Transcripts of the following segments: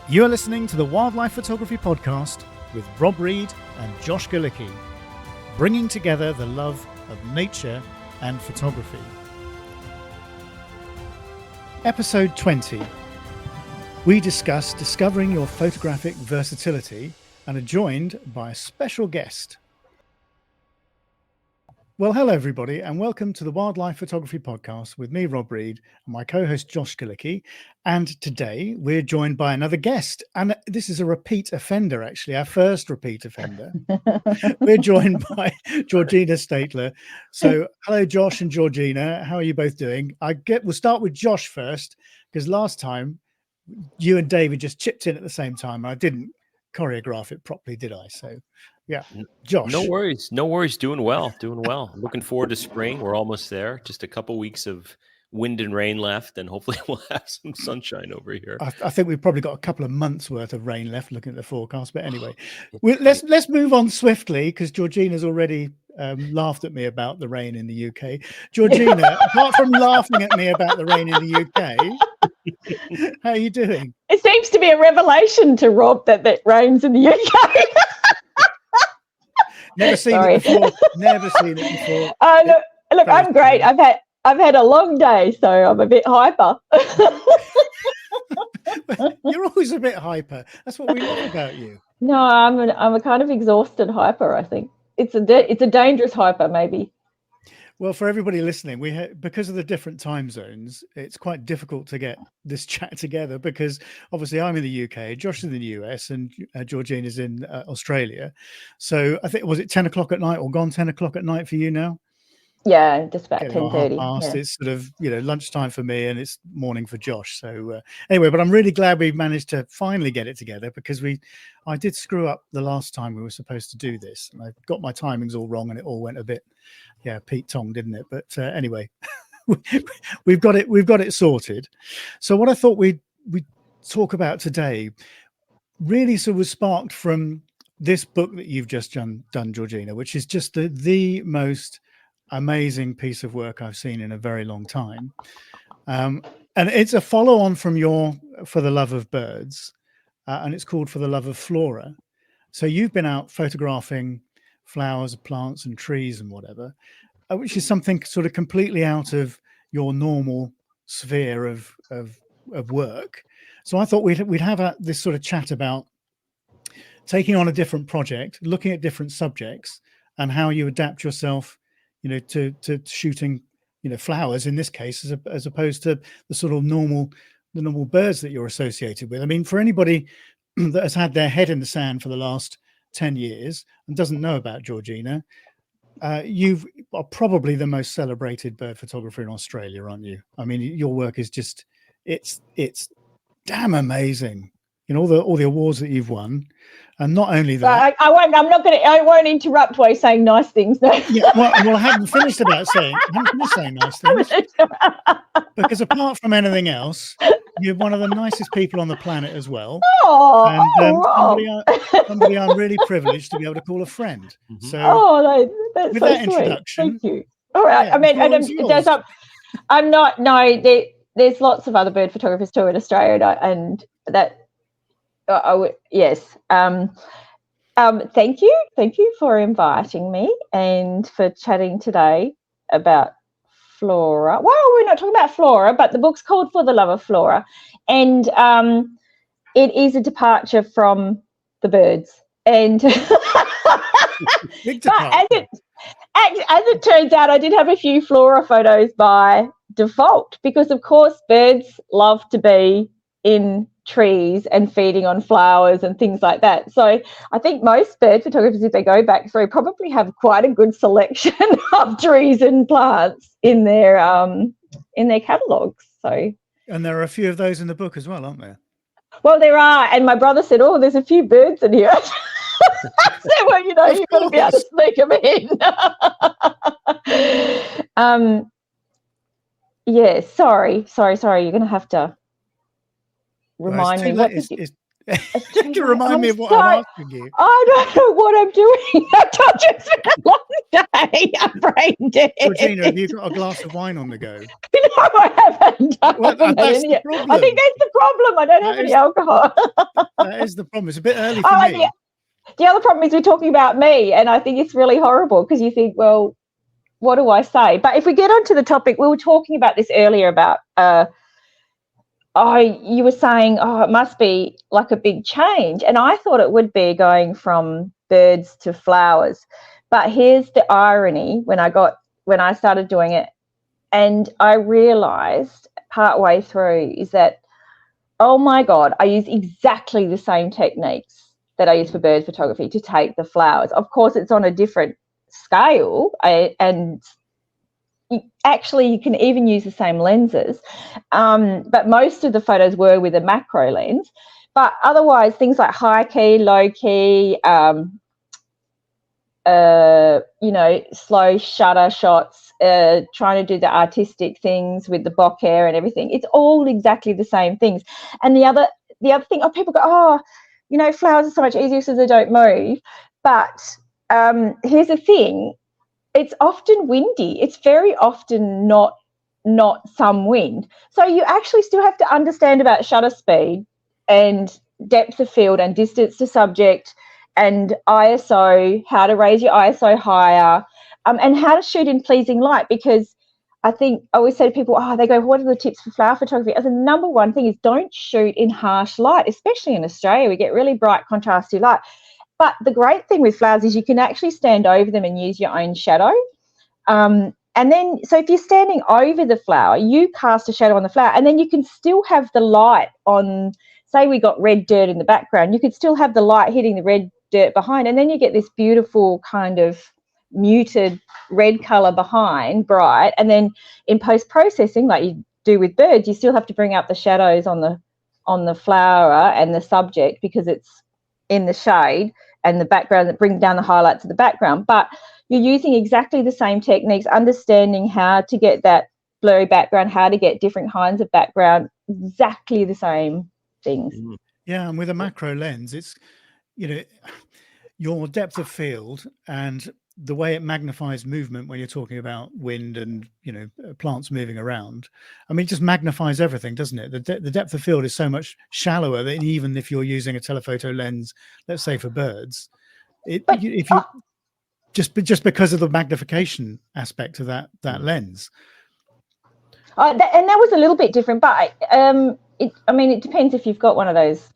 You are listening to the Wildlife Photography Podcast with Rob Reed and Josh Galicki, bringing together the love of nature and photography. Episode 20. We discuss discovering your photographic versatility and are joined by a special guest. Well, hello everybody, and welcome to the Wildlife Photography Podcast with me, Rob Reed, and my co-host Josh Galicki. And today we're joined by another guest, and this is a repeat offender, actually, our first repeat offender. We're joined by Georgina Steytler. So, hello, Josh and Georgina. How are you both doing? We'll start with Josh first, because last time you and David just chipped in at the same time. I didn't choreograph it properly, did I? So. Yeah, Josh. No worries. Doing well. Looking forward to spring. We're almost there. Just a couple weeks of wind and rain left, and hopefully we'll have some sunshine over here. I think we've probably got a couple of months worth of rain left looking at the forecast. But anyway, let's move on swiftly because Georgina's already laughed at me about the rain in the UK. Georgina, apart from laughing at me about the rain in the UK, how are you doing? It seems to be a revelation to Rob that rains in the UK. Never seen it before. Look, I'm great. I've had a long day, so I'm a bit hyper. You're always a bit hyper. That's what we love about you. No, I'm a kind of exhausted hyper. I think it's a dangerous hyper, maybe. Well, for everybody listening, because of the different time zones, it's quite difficult to get this chat together because obviously I'm in the UK, Josh is in the US, and Georgina's in Australia. So I think, was it 10 o'clock at night or gone 10 o'clock at night for you now? Yeah, just about 10:30. Yeah. It's sort of, lunchtime for me and it's morning for Josh. So anyway, but I'm really glad we managed to finally get it together because I did screw up the last time we were supposed to do this. And I got my timings all wrong and it all went a bit, Pete Tong, didn't it? But anyway, we've got it sorted. So what I thought we'd talk about today really sort of was sparked from this book that you've just done, Georgina, which is just the most amazing piece of work I've seen in a very long time. And it's a follow-on from your For the Love of Birds, and it's called For the Love of Flora. So you've been out photographing flowers, plants and trees and whatever, which is something sort of completely out of your normal sphere of work. So I thought we'd have this sort of chat about taking on a different project, looking at different subjects and how you adapt yourself to shooting, flowers in this case, as opposed to the sort of normal birds that you're associated with. I mean, for anybody that has had their head in the sand for the last 10 years and doesn't know about Georgina, you are probably the most celebrated bird photographer in Australia, aren't you? I mean, your work is just, it's damn amazing. All the awards that you've won, and not only that, I won't interrupt while you're saying nice things. No. Yeah, well, I haven't finished saying nice things because apart from anything else, you're one of the nicest people on the planet as well. And somebody I'm really privileged to be able to call a friend. So, that's with so that sweet. introduction, Thank you. All right. Yeah, I mean, I'm not. No, there's lots of other bird photographers too in Australia, and that. I would, yes. Thank you for inviting me and for chatting today about flora. Well, we're not talking about flora, but the book's called For the Love of Flora, and it is a departure from the birds. And but as it turns out, I did have a few flora photos by default because, of course, birds love to be in trees and feeding on flowers and things like that. So I think most bird photographers, if they go back through, probably have quite a good selection of trees and plants in their catalogues. So, and there are a few of those in the book as well, aren't there? Well, there are, and my brother said, "Oh, there's a few birds in here." I said, "Well, you've got to be able to sneak them in." Yeah, sorry. You're going to have to remind me. To remind me of what I'm asking you. I don't know what I'm doing. I've told you it's been a long day. I'm brain dead. Georgina, have you got a glass of wine on the go? No, I haven't. Well, that's the problem. I think that's the problem. I don't have any alcohol. That is the problem. It's a bit early for me. The other problem is we're talking about me, and I think it's really horrible because you think, well, what do I say? But if we get onto the topic, we were talking about this earlier about you were saying, it must be like a big change. And I thought it would be going from birds to flowers. But here's the irony when I started doing it, and I realized partway through is that, oh my God, I use exactly the same techniques that I use for bird photography to take the flowers. Of course, it's on a different scale, and you can even use the same lenses, but most of the photos were with a macro lens. But otherwise, things like high key, low key, slow shutter shots, trying to do the artistic things with the bokeh and everything, it's all exactly the same things. And the other thing, people go, flowers are so much easier because they don't move. But here's the thing. It's often windy. It's very often not some wind. So you actually still have to understand about shutter speed and depth of field and distance to subject and ISO, how to raise your ISO higher, and how to shoot in pleasing light. Because I think I always say to people, they go, what are the tips for flower photography? The number one thing is don't shoot in harsh light, especially in Australia. We get really bright contrasty light. But the great thing with flowers is you can actually stand over them and use your own shadow. And then, so if you're standing over the flower, you cast a shadow on the flower, and then you can still have the light on, say we got red dirt in the background, you could still have the light hitting the red dirt behind, and then you get this beautiful kind of muted red colour behind, bright. And then in post-processing, like you do with birds, you still have to bring up the shadows on the flower and the subject because it's in the shade, and the background that brings down the highlights of the background. But you're using exactly the same techniques, understanding how to get that blurry background, how to get different kinds of background, exactly the same things. Yeah, and with a macro lens, it's, your depth of field and the way it magnifies movement when you're talking about wind and, plants moving around. I mean, it just magnifies everything, doesn't it? The depth of field is so much shallower than even if you're using a telephoto lens, let's say for birds. Just because of the magnification aspect of that lens. And that was a little bit different, but it depends if you've got one of those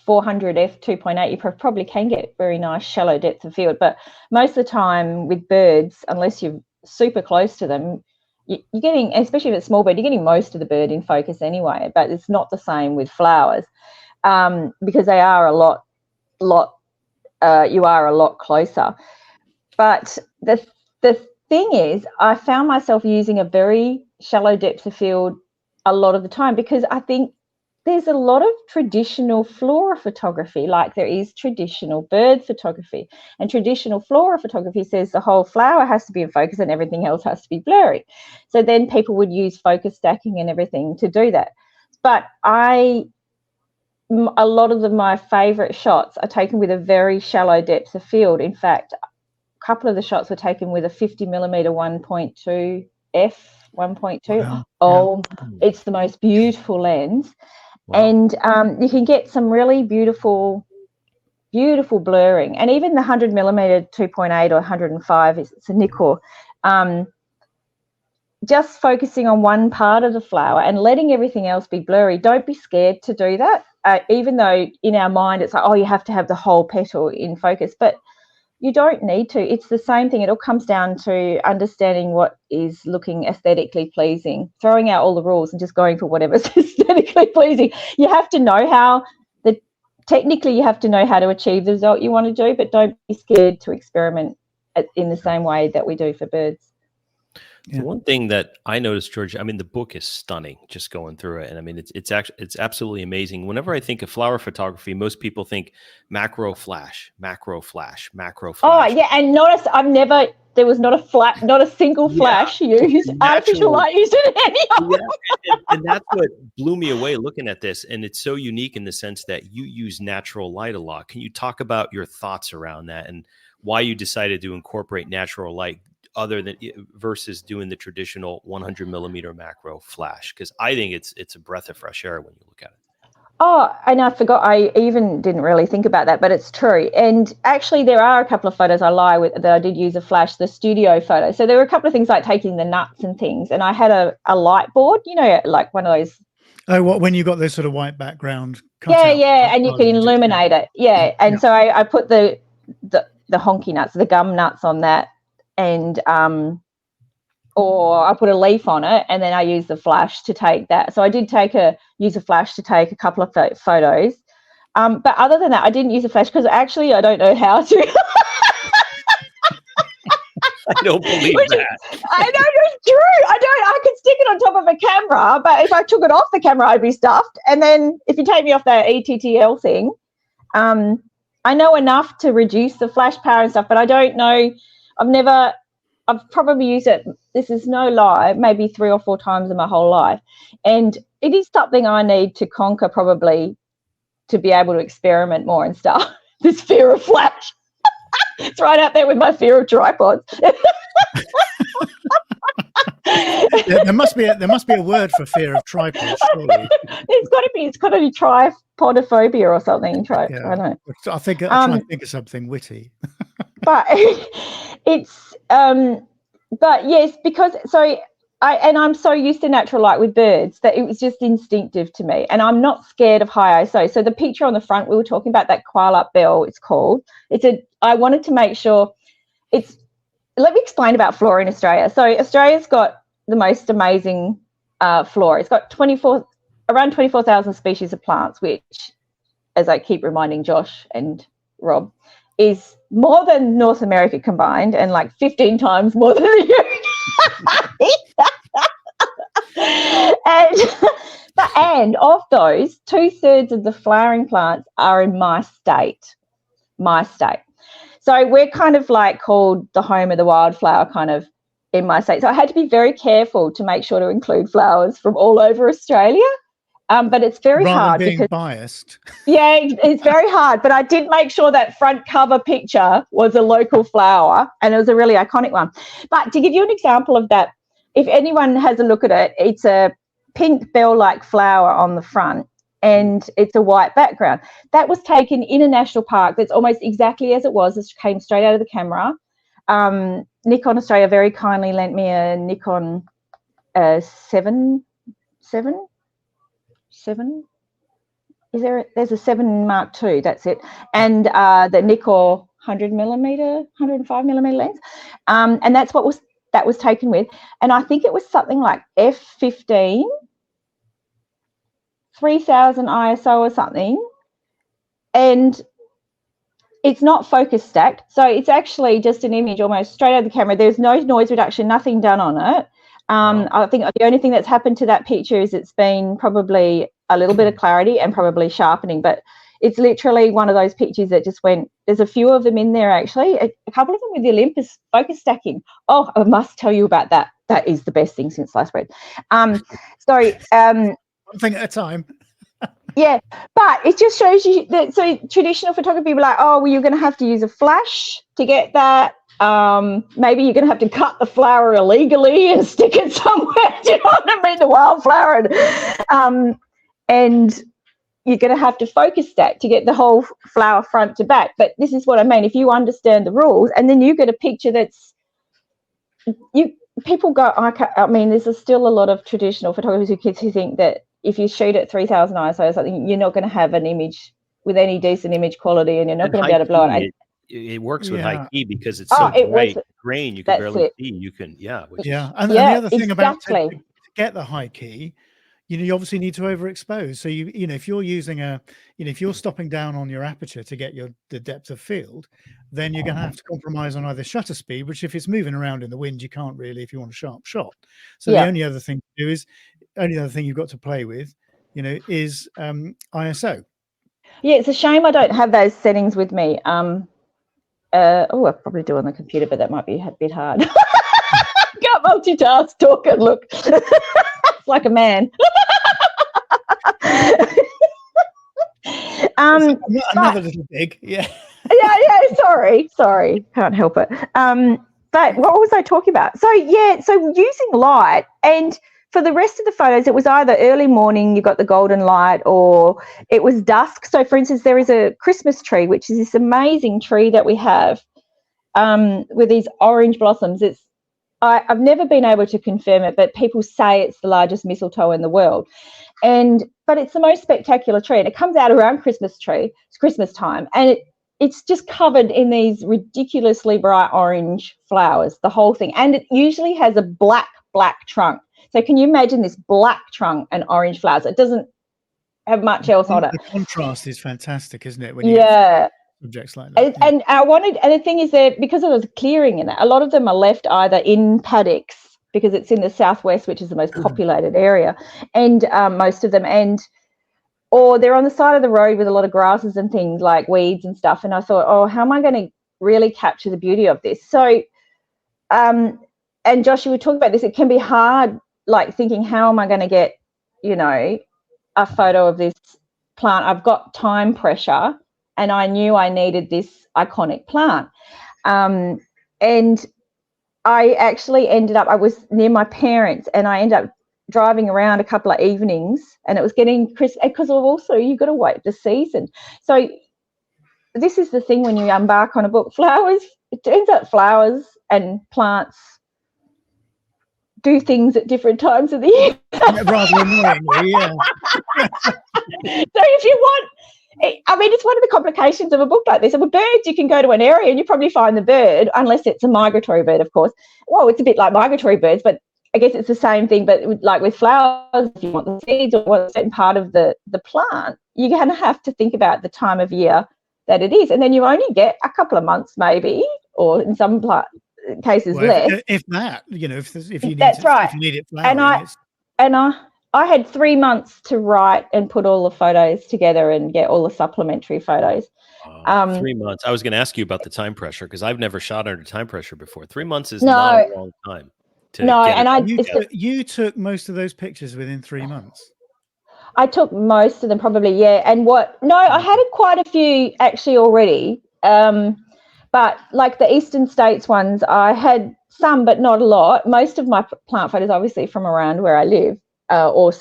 400 f2.8, you probably can get very nice shallow depth of field. But most of the time with birds, unless you're super close to them, you're getting, especially if it's small bird, you're getting most of the bird in focus anyway. But it's not the same with flowers, because they are you are a lot closer. But the thing is, I found myself using a very shallow depth of field a lot of the time, because I think there's a lot of traditional flora photography, like there is traditional bird photography. And traditional flora photography says the whole flower has to be in focus and everything else has to be blurry. So then people would use focus stacking and everything to do that. But a lot of my favourite shots are taken with a very shallow depth of field. In fact, a couple of the shots were taken with a 50mm 1.2 f 1.2. Wow. It's the most beautiful lens. Wow. And you can get some really beautiful blurring. And even the 100mm 2.8 or 105, it's a nickel. Just focusing on one part of the flower and letting everything else be blurry. Don't be scared to do that, even though in our mind it's like, you have to have the whole petal in focus. But you don't need to. It's the same thing. It all comes down to understanding what is looking aesthetically pleasing, throwing out all the rules and just going for whatever's aesthetically pleasing. You have to know technically you have to know how to achieve the result you want to do, but don't be scared to experiment in the same way that we do for birds. Yeah. The one thing that I noticed, George, I mean, the book is stunning just going through it. And I mean, it's actually, it's absolutely amazing. Whenever I think of flower photography, most people think macro flash, macro flash, macro Oh, flash. yeah. And there was not a single flash used, artificial light used in any of them. And that's what blew me away looking at this. And it's so unique in the sense that you use natural light a lot. Can you talk about your thoughts around that and why you decided to incorporate natural light other than versus doing the traditional 100 millimeter macro flash? Because I think it's a breath of fresh air when you look at it. Oh, and I forgot, I even didn't really think about that, but it's true. And actually, there are a couple of photos I lie with that I did use a flash, the studio photo. So there were a couple of things like taking the nuts and things. And I had a light board, you know, like one of those. Oh, what, when you got this sort of white background? Yeah, and you can illuminate it. Yeah, and so I put the honky nuts, the gum nuts on that, and or I put a leaf on it, and then I use the flash to take that. So I did use a flash to take a couple of photos. But other than that, I didn't use a flash because actually I don't know how to. I don't believe that. I know, it's true. I could stick it on top of a camera, but if I took it off the camera, I'd be stuffed. And then if you take me off that ETTL thing, I know enough to reduce the flash power and stuff, but I don't know. I've probably used it, this is no lie, maybe 3 or 4 times in my whole life. And it is something I need to conquer probably to be able to experiment more and stuff. This fear of flash. It's right out there with my fear of tripods. There must be a word for fear of tripods, surely. It's got to be tripodophobia or something. I don't know. I'll try and think of something witty. But but yes, because I'm so used to natural light with birds that it was just instinctive to me, and I'm not scared of high ISO. So the picture on the front, we were talking about that Koala Bell, it's called. I wanted to make sure let me explain about flora in Australia. So Australia's got the most amazing flora. It's got around 24,000 species of plants, which, as I keep reminding Josh and Rob, is more than North America combined and like 15 times more than the and of those, 2/3 of the flowering plants are in my state. So we're kind of like called the home of the wildflower kind of in my state. So I had to be very careful to make sure to include flowers from all over Australia. But it's very hard because biased. Yeah, it's very hard. But I did make sure that front cover picture was a local flower, and it was a really iconic one. But to give you an example of that, if anyone has a look at it, it's a pink bell-like flower on the front, and it's a white background. That was taken in a national park. That's almost exactly as it was. It came straight out of the camera. Nikon Australia very kindly lent me a Nikon 7. There's a 7 Mark II, that's it, and the Nikon 105 millimeter lens, and that's what that was taken with, and I think it was something like f15, 3000 ISO or something, and it's not focus stacked, so it's actually just an image almost straight out of the camera. There's no noise reduction, nothing done on it. I think the only thing that's happened to that picture is it's been probably a little bit of clarity and probably sharpening, but it's literally one of those pictures that just went, there's a few of them in there actually, a couple of them with the Olympus focus stacking. Oh, I must tell you about that. That is the best thing since sliced bread. One thing at a time. Yeah, but it just shows you that, so traditional photography, people are like, oh, well, you're going to have to use a flash to get that. Maybe you're going to have to cut the flower illegally and stick it somewhere. Do you know what I mean? The wildflower, and you're going to have to focus stack to get the whole flower front to back. But this is what I mean. If you understand the rules, and then you get a picture that's people go. I mean, there's still a lot of traditional photographers who think that if you shoot at 3000 ISO or something, you're not going to have an image with any decent image quality, and you're not going to be able to blow it. It works with high key because it's so bright grain, you can barely see. You can, and the other thing about to get the high key, you obviously need to overexpose. So if you're using if you're stopping down on your aperture to get the depth of field, then you're going to have to compromise on either shutter speed, which if it's moving around in the wind, you can't really, if you want a sharp shot. So the only other thing you've got to play with, is ISO. Yeah, it's a shame I don't have those settings with me. I probably do on the computer, but that might be a bit hard. Can't multitask, talk and look. It's like a man. Another little dig, yeah. Sorry, can't help it. But what was I talking about? So using light, and for the rest of the photos, it was either early morning, you got the golden light, or it was dusk. So, for instance, there is a Christmas tree, which is this amazing tree that we have with these orange blossoms. I've never been able to confirm it, but people say it's the largest mistletoe in the world. But it's the most spectacular tree, and it comes out around Christmas time, and it's just covered in these ridiculously bright orange flowers, the whole thing. And it usually has a black trunk. So can you imagine this black trunk and orange flowers? It doesn't have much else on it. The contrast is fantastic, isn't it? When subjects like that. And the thing is that because of the clearing in it, a lot of them are left either in paddocks, because it's in the southwest, which is the most populated area, and most of them, or they're on the side of the road with a lot of grasses and things like weeds and stuff. And I thought, how am I going to really capture the beauty of this? So, and Josh, you were talking about this. It can be hard, like thinking, how am I going to get, a photo of this plant? I've got time pressure, and I knew I needed this iconic plant. And I actually I was near my parents, and I ended up driving around a couple of evenings, and it was getting crisp, because also you've got to wait the season. So this is the thing when you embark on a book. It turns out flowers and plants do things at different times of the year. Rather annoyingly, yeah. So if you want, it's one of the complications of a book like this. And with birds, you can go to an area and you probably find the bird, unless it's a migratory bird, of course. Well, it's a bit like migratory birds, but I guess it's the same thing. But like with flowers, if you want the seeds or want a certain part of the plant, you're going to have to think about the time of year that it is. And then you only get a couple of months maybe, or in some cases less. If that, if you need that's it, right. if you need it flowering. And I had 3 months to write and put all the photos together and get all the supplementary photos. 3 months. I was going to ask you about the time pressure, because I've never shot under time pressure before. 3 months is not a long time. You took most of those pictures within 3 months. I took most of them, probably, yeah. And I had quite a few actually already. But like the Eastern States ones, I had some, but not a lot. Most of my plant photos, obviously, from around where I live, or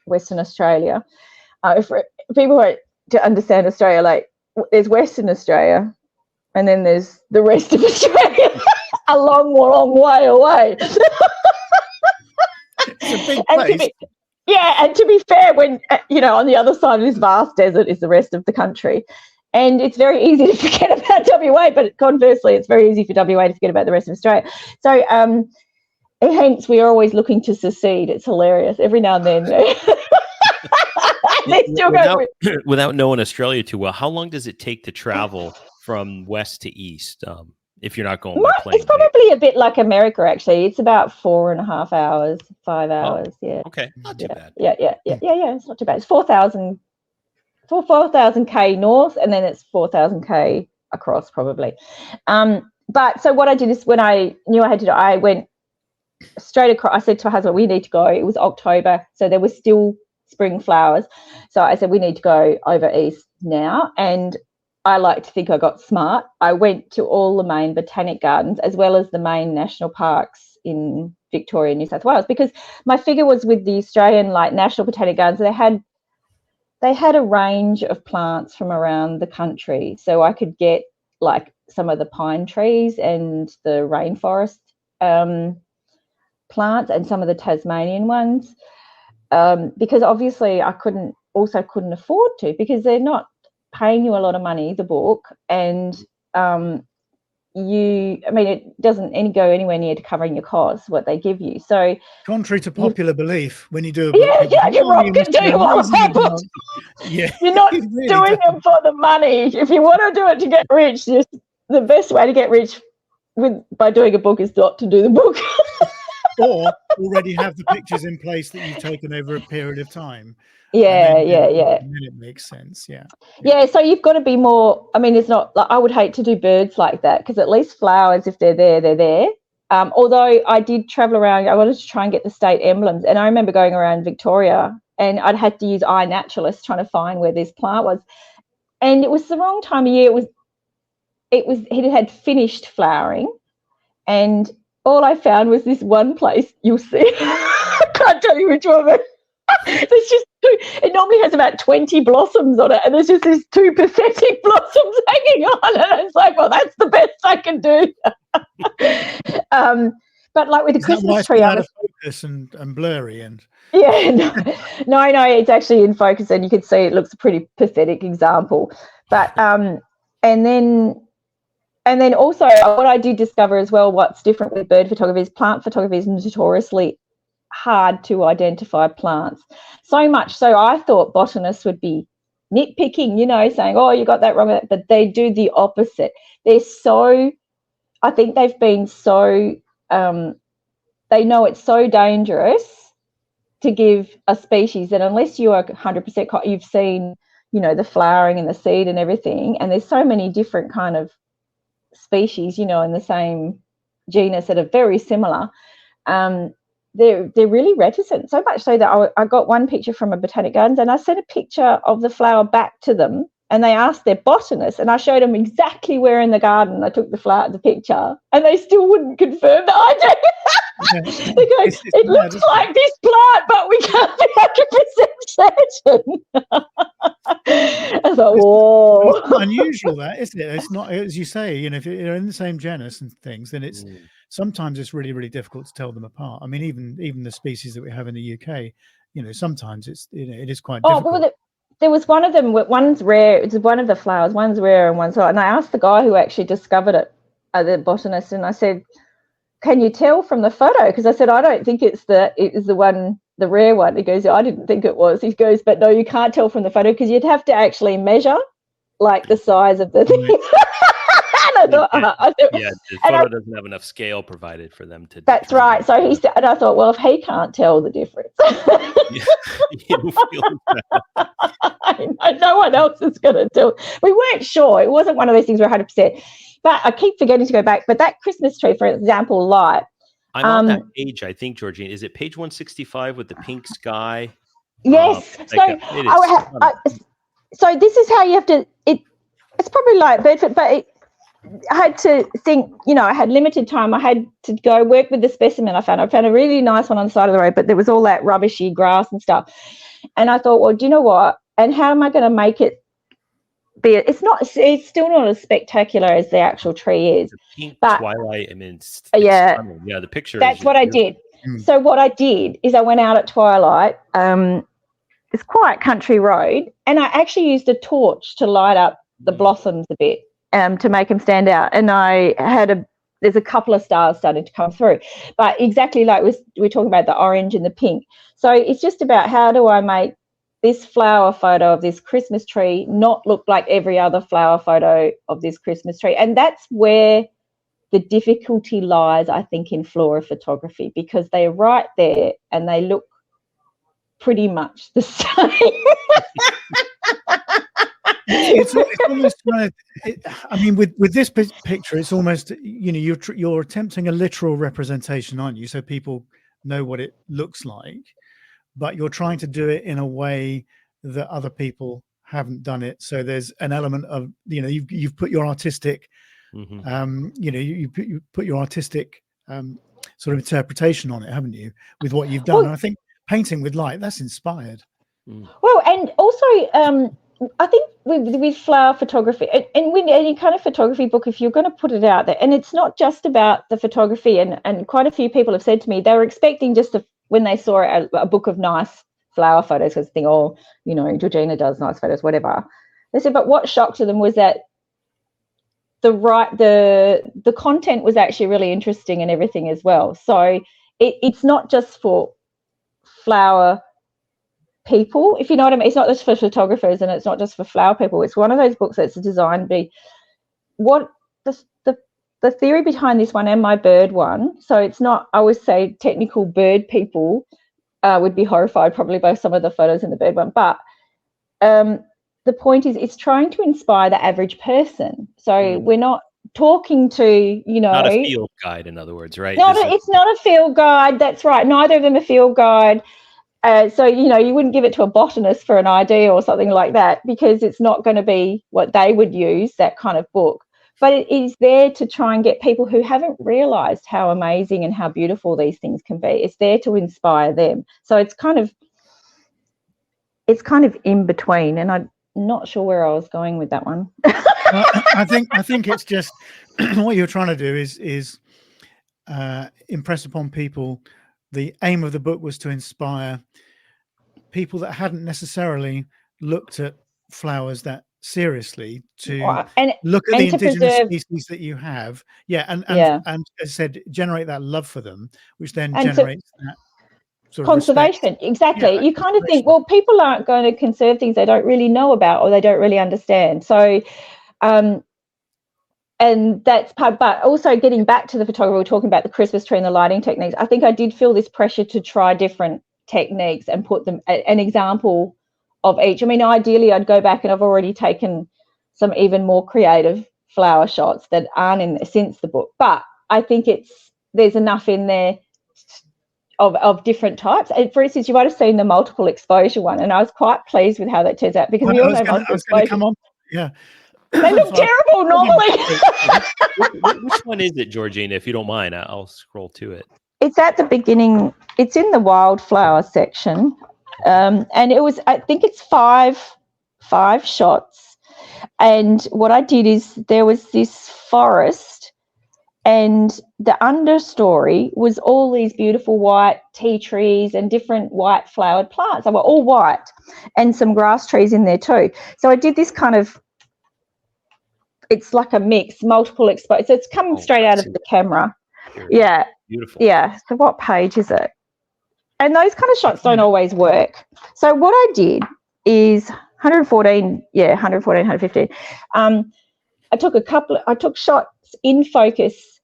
Western Australia. If people want to understand Australia, like there's Western Australia, and then there's the rest of Australia, a long way away. It's a big place. And to be fair, when on the other side of this vast desert is the rest of the country. And it's very easy to forget about WA, but conversely, it's very easy for WA to forget about the rest of Australia. So hence, we are always looking to secede. It's hilarious. Every now and then. They still without knowing Australia too well, how long does it take to travel from west to east if you're not going by plane? It's probably a bit like America, actually. It's about 4.5 hours, 5 hours. Yeah. Okay. Not too bad. Yeah. It's not too bad. It's 4,000 K north, and then it's 4,000 K across, probably. But so what I did is, when I knew I had to do, I went straight across. I said to my husband, we need to go. It was October, so there were still spring flowers. So I said, we need to go over east now. And I like to think I got smart. I went to all the main botanic gardens, as well as the main national parks in Victoria and New South Wales, because my figure was with the Australian national botanic gardens. They had a range of plants from around the country, so I could get like some of the pine trees and the rainforest plants and some of the Tasmanian ones, because obviously I couldn't afford to, because they're not paying you a lot of money, the book, and it doesn't go anywhere near to covering your costs, what they give you. So contrary to popular belief, when you do a book, you're rocking doing all of that. Yeah, you're not really doing it for the money. If you want to do it to get rich, the best way to get rich by doing a book is not to do the book. Or already have the pictures in place that you've taken over a period of time. Yeah. And then it makes sense. Yeah. So you've got to be more. I mean, it's not like I would hate to do birds like that, because at least flowers, if they're there, they're there. Although I did travel around, I wanted to try and get the state emblems, and I remember going around Victoria, and I'd had to use iNaturalist trying to find where this plant was, and it was the wrong time of year. It had finished flowering, and all I found was this one place. You'll see. I can't tell you which one. There's just two. It normally has about 20 blossoms on it, and there's just these two pathetic blossoms hanging on, and it's like, well, that's the best I can do. But like with the Christmas tree, out of focus and blurry and no, it's actually in focus, and you can see it looks a pretty pathetic example. But and then also what I did discover as well, what's different with bird photography is plant photography is notoriously hard to identify plants. So much so I thought botanists would be nitpicking, saying, oh, you got that wrong, but they do the opposite. I think they've been so, they know it's so dangerous to give a species that unless you are 100%, you've seen, the flowering and the seed and everything, and there's so many different kind of species, in the same genus that are very similar, they're really reticent, so much so that I got one picture from a botanic gardens, and I sent a picture of the flower back to them, and they asked their botanist, and I showed them exactly where in the garden I took the picture, and they still wouldn't confirm the idea. They go, it looks like this plant, but we can't be 100% certain. I thought, whoa. It's not unusual, that, isn't it? It's not, as you say, if you're in the same genus and things, then it's sometimes it's really, really difficult to tell them apart. I mean, even the species that we have in the UK, sometimes it is quite difficult. Well, there was one of them. One's rare. It's one of the flowers. One's rare and one's not. And I asked the guy who actually discovered it, the botanist, and I said, "Can you tell from the photo?" Because I said, "I don't think it is the rare one." He goes, "I didn't think it was." He goes, "But no, you can't tell from the photo because you'd have to actually measure, like the size of the thing." And I thought, the photo doesn't have enough scale provided for them to. That's right. So he said, and I thought, well, if he can't tell the difference, no one else is going to tell. We weren't sure. It wasn't one of those things where 100%. But I keep forgetting to go back. But that Christmas tree, for example, light. I'm on that page, I think, Georgina. Is it page 165 with the pink sky? Yes. So this is how you have to. It's probably like Bedford, but I had to think. I had limited time. I had to go work with the specimen I found. I found a really nice one on the side of the road, but there was all that rubbishy grass and stuff. And I thought, well, do you know what? And how am I going to make it be? It's still not as spectacular as the actual tree is. The pink twilight. I mean, it's stunning. Yeah, the picture. That's what I did. So what I did is I went out at twilight. It's quite country road, and I actually used a torch to light up the blossoms a bit, to make them stand out. And I had there's a couple of stars starting to come through, but exactly like we're talking about the orange and the pink. So it's just about how do I make this flower photo of this Christmas tree not look like every other flower photo of this Christmas tree. And that's where the difficulty lies, I think, in flora photography, because they're right there and they look pretty much the same. It's almost I mean, with this picture, it's almost, you're attempting a literal representation, aren't you? So people know what it looks like, but you're trying to do it in a way that other people haven't done it. So there's an element of, you've put your artistic, you put your artistic sort of interpretation on it, haven't you, with what you've done? Well, and I think painting with light, that's inspired. Well, and also, I think with flower photography and with any kind of photography book, if you're going to put it out there, and it's not just about the photography, and quite a few people have said to me they were expecting just when they saw a book of nice flower photos, because they think, Georgina does nice photos, whatever. They said, but what shocked to them was that the content was actually really interesting and everything as well. So it's not just for flower people, if you know what I mean. It's not just for photographers, and it's not just for flower people. It's one of those books that's designed to be what the theory behind this one and my bird one. So it's not, I always say, technical bird people would be horrified probably by some of the photos in the bird one, but the point is it's trying to inspire the average person. So we're not talking to, not a field guide, in other words, right? It's not a field guide. That's right. Neither of them are field guide. So, you wouldn't give it to a botanist for an idea or something like that, because it's not going to be what they would use, that kind of book. But it is there to try and get people who haven't realised how amazing and how beautiful these things can be. It's there to inspire them. So it's kind of in between, and I'm not sure where I was going with that one. Well, I think it's just what you're trying to do is impress upon people. The aim of the book was to inspire people that hadn't necessarily looked at flowers that seriously to look at the indigenous species that you have. And as I said, generate that love for them, which then generates that sort of conservation. respect. Exactly. You kind of think, well, people aren't going to conserve things they don't really know about or they don't really understand. So and that's part, but also getting back to the photography, we were talking about the Christmas tree and the lighting techniques. I think I did feel this pressure to try different techniques and put them an example of each. I mean, ideally I'd go back, and I've already taken some even more creative flower shots that aren't in there since the book, but I think there's enough in there of different types. And for instance, you might have seen the multiple exposure one, and I was quite pleased with how that turns out, because we all know multiple exposure. They look terrible normally. Which one is it, Georgina? If you don't mind, I'll scroll to it. It's at the beginning. It's in the wildflower section, and it was, I think it's five shots. And what I did is there was this forest, and the understory was all these beautiful white tea trees and different white flowered plants. They were all white, and some grass trees in there too. So I did this kind of, it's like a mix, multiple exposure. So it's coming straight out of the camera. Yeah. Beautiful. Yeah. So what page is it? And those kind of shots don't always work. So what I did is 114, 115. I took shots in focus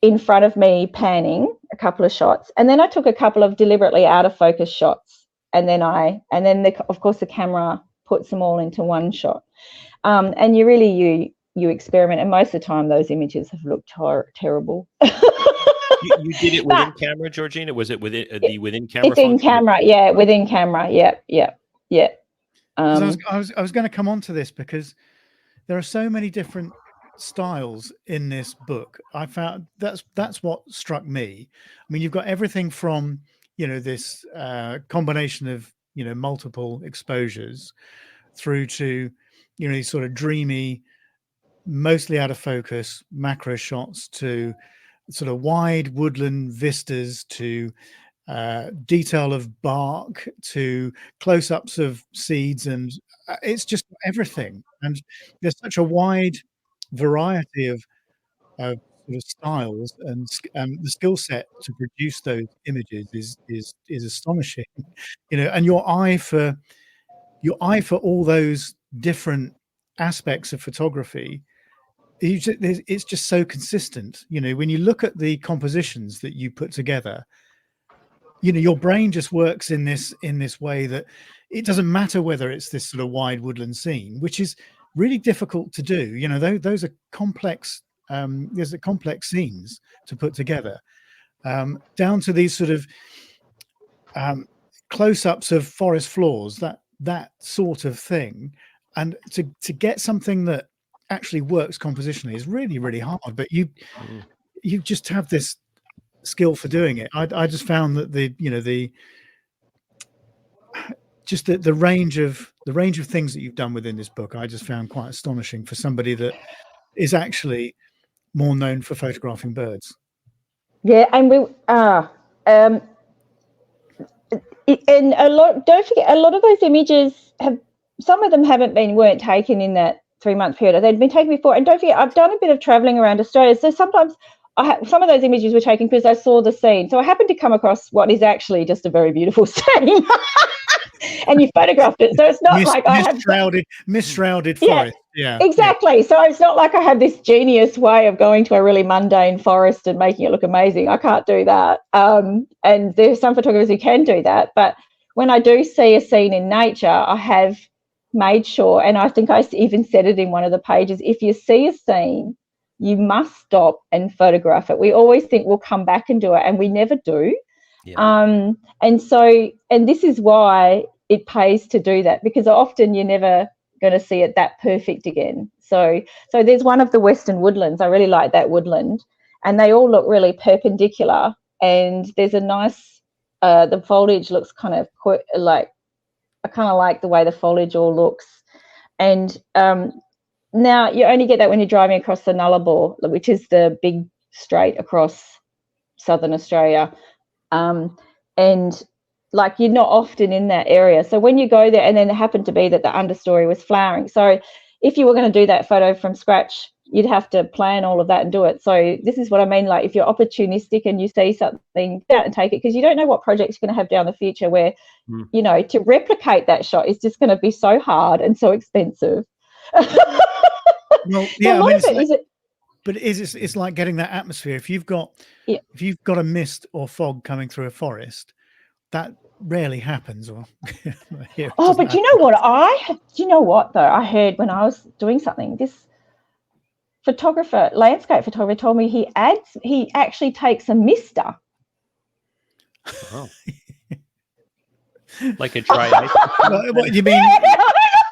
in front of me, panning a couple of shots, and then I took a couple of deliberately out of focus shots, and then of course the camera puts them all into one shot. And you experiment, and most of the time those images have looked terrible. You did it within camera, Georgina? Was it within the within camera? It's in camera, within camera, yeah. I was going to come on to this because there are so many different styles in this book. I found that's what struck me. I mean, you've got everything from this combination of multiple exposures through to these sort of dreamy, mostly out of focus macro shots, to sort of wide woodland vistas, to detail of bark, to close-ups of seeds, and it's just everything. And there's such a wide variety of sort of styles, and the skill set to produce those images is astonishing. And your eye for all those different aspects of photography, it's just so consistent. When you look at the compositions that you put together, your brain just works in this way that it doesn't matter whether it's this sort of wide woodland scene, which is really difficult to do. Those are complex. There's complex scenes to put together, down to these sort of close-ups of forest floors, that sort of thing. And to get something that actually works compositionally is really, really hard. But you just have this skill for doing it. I just found that the range of things that you've done within this book, I just found quite astonishing for somebody that is actually more known for photographing birds. Yeah, and and don't forget, a lot of those images some of them weren't taken in that 3-month period. They'd been taken before. And don't forget, I've done a bit of traveling around Australia. So sometimes some of those images were taken because I saw the scene. So I happened to come across what is actually just a very beautiful scene. And you photographed it. So it's not like I have misshrouded forest. Yeah, exactly. Yeah. So it's not like I have this genius way of going to a really mundane forest and making it look amazing. I can't do that. And there's some photographers who can do that. But when I do see a scene in nature, I have made sure, and I think I even said it in one of the pages, if you see a scene, you must stop and photograph it. We always think we'll come back and do it, and we never do. Yeah. And this is why it pays to do that, because often you're never going to see it that perfect again. So there's one of the Western woodlands. I really like that woodland, and they all look really perpendicular, and there's a nice the foliage looks kind of like, I kind of like the way the foliage all looks. And now you only get that when you're driving across the Nullarbor, which is the big strait across southern Australia. And like, you're not often in that area. So when you go there, and then it happened to be that the understory was flowering. So if you were going to do that photo from scratch, you'd have to plan all of that and do it. So this is what I mean. Like, if you're opportunistic and you see something, get out and take it, because you don't know what projects you're going to have down the future where, you know, to replicate that shot is just going to be so hard and so expensive. Well, yeah, I mean, but it's like getting that atmosphere. If you've got a mist or fog coming through a forest, that rarely happens. Or but you know what though? I heard when I was doing something, this landscape photographer told me he actually takes a mister. Oh. Like a dry ice. What do you mean?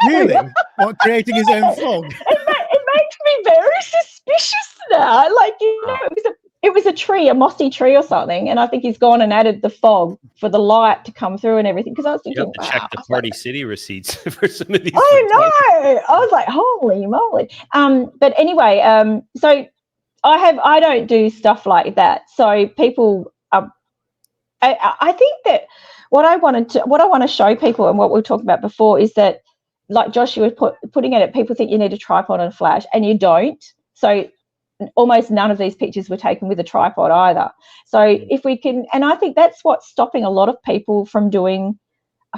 Really? What, creating his own fog? It makes me very suspicious now. Like, you know, it was a tree, a mossy tree or something, and I think he's gone and added the fog for the light to come through and everything. Because I was thinking, you have to check the Party City receipts for some of these. I know. I was like, holy moly. But anyway, so I don't do stuff like that. So people, I think that what I want to show people, and what we were talking about before, is that, like Josh, you were putting it, people think you need a tripod and a flash, and you don't. So almost none of these pictures were taken with a tripod either. So if we can, and I think that's what's stopping a lot of people from doing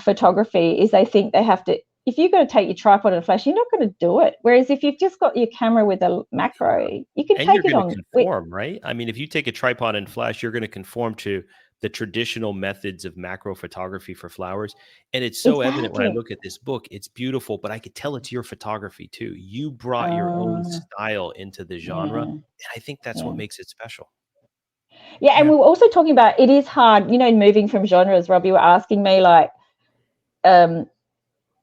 photography, is they think they have to, if you've got to take your tripod and a flash, you're not going to do it. Whereas if you've just got your camera with a macro, you can take it on. Conform, right? I mean, if you take a tripod and flash, you're going to conform to the traditional methods of macro photography for flowers. And it's so evident when I look at this book. It's beautiful, but I could tell it's your photography too. You brought your own style into the genre. And I think that's what makes it special. Yeah, and we were also talking about, it is hard, you know, moving from genres. Rob, you were asking me, like,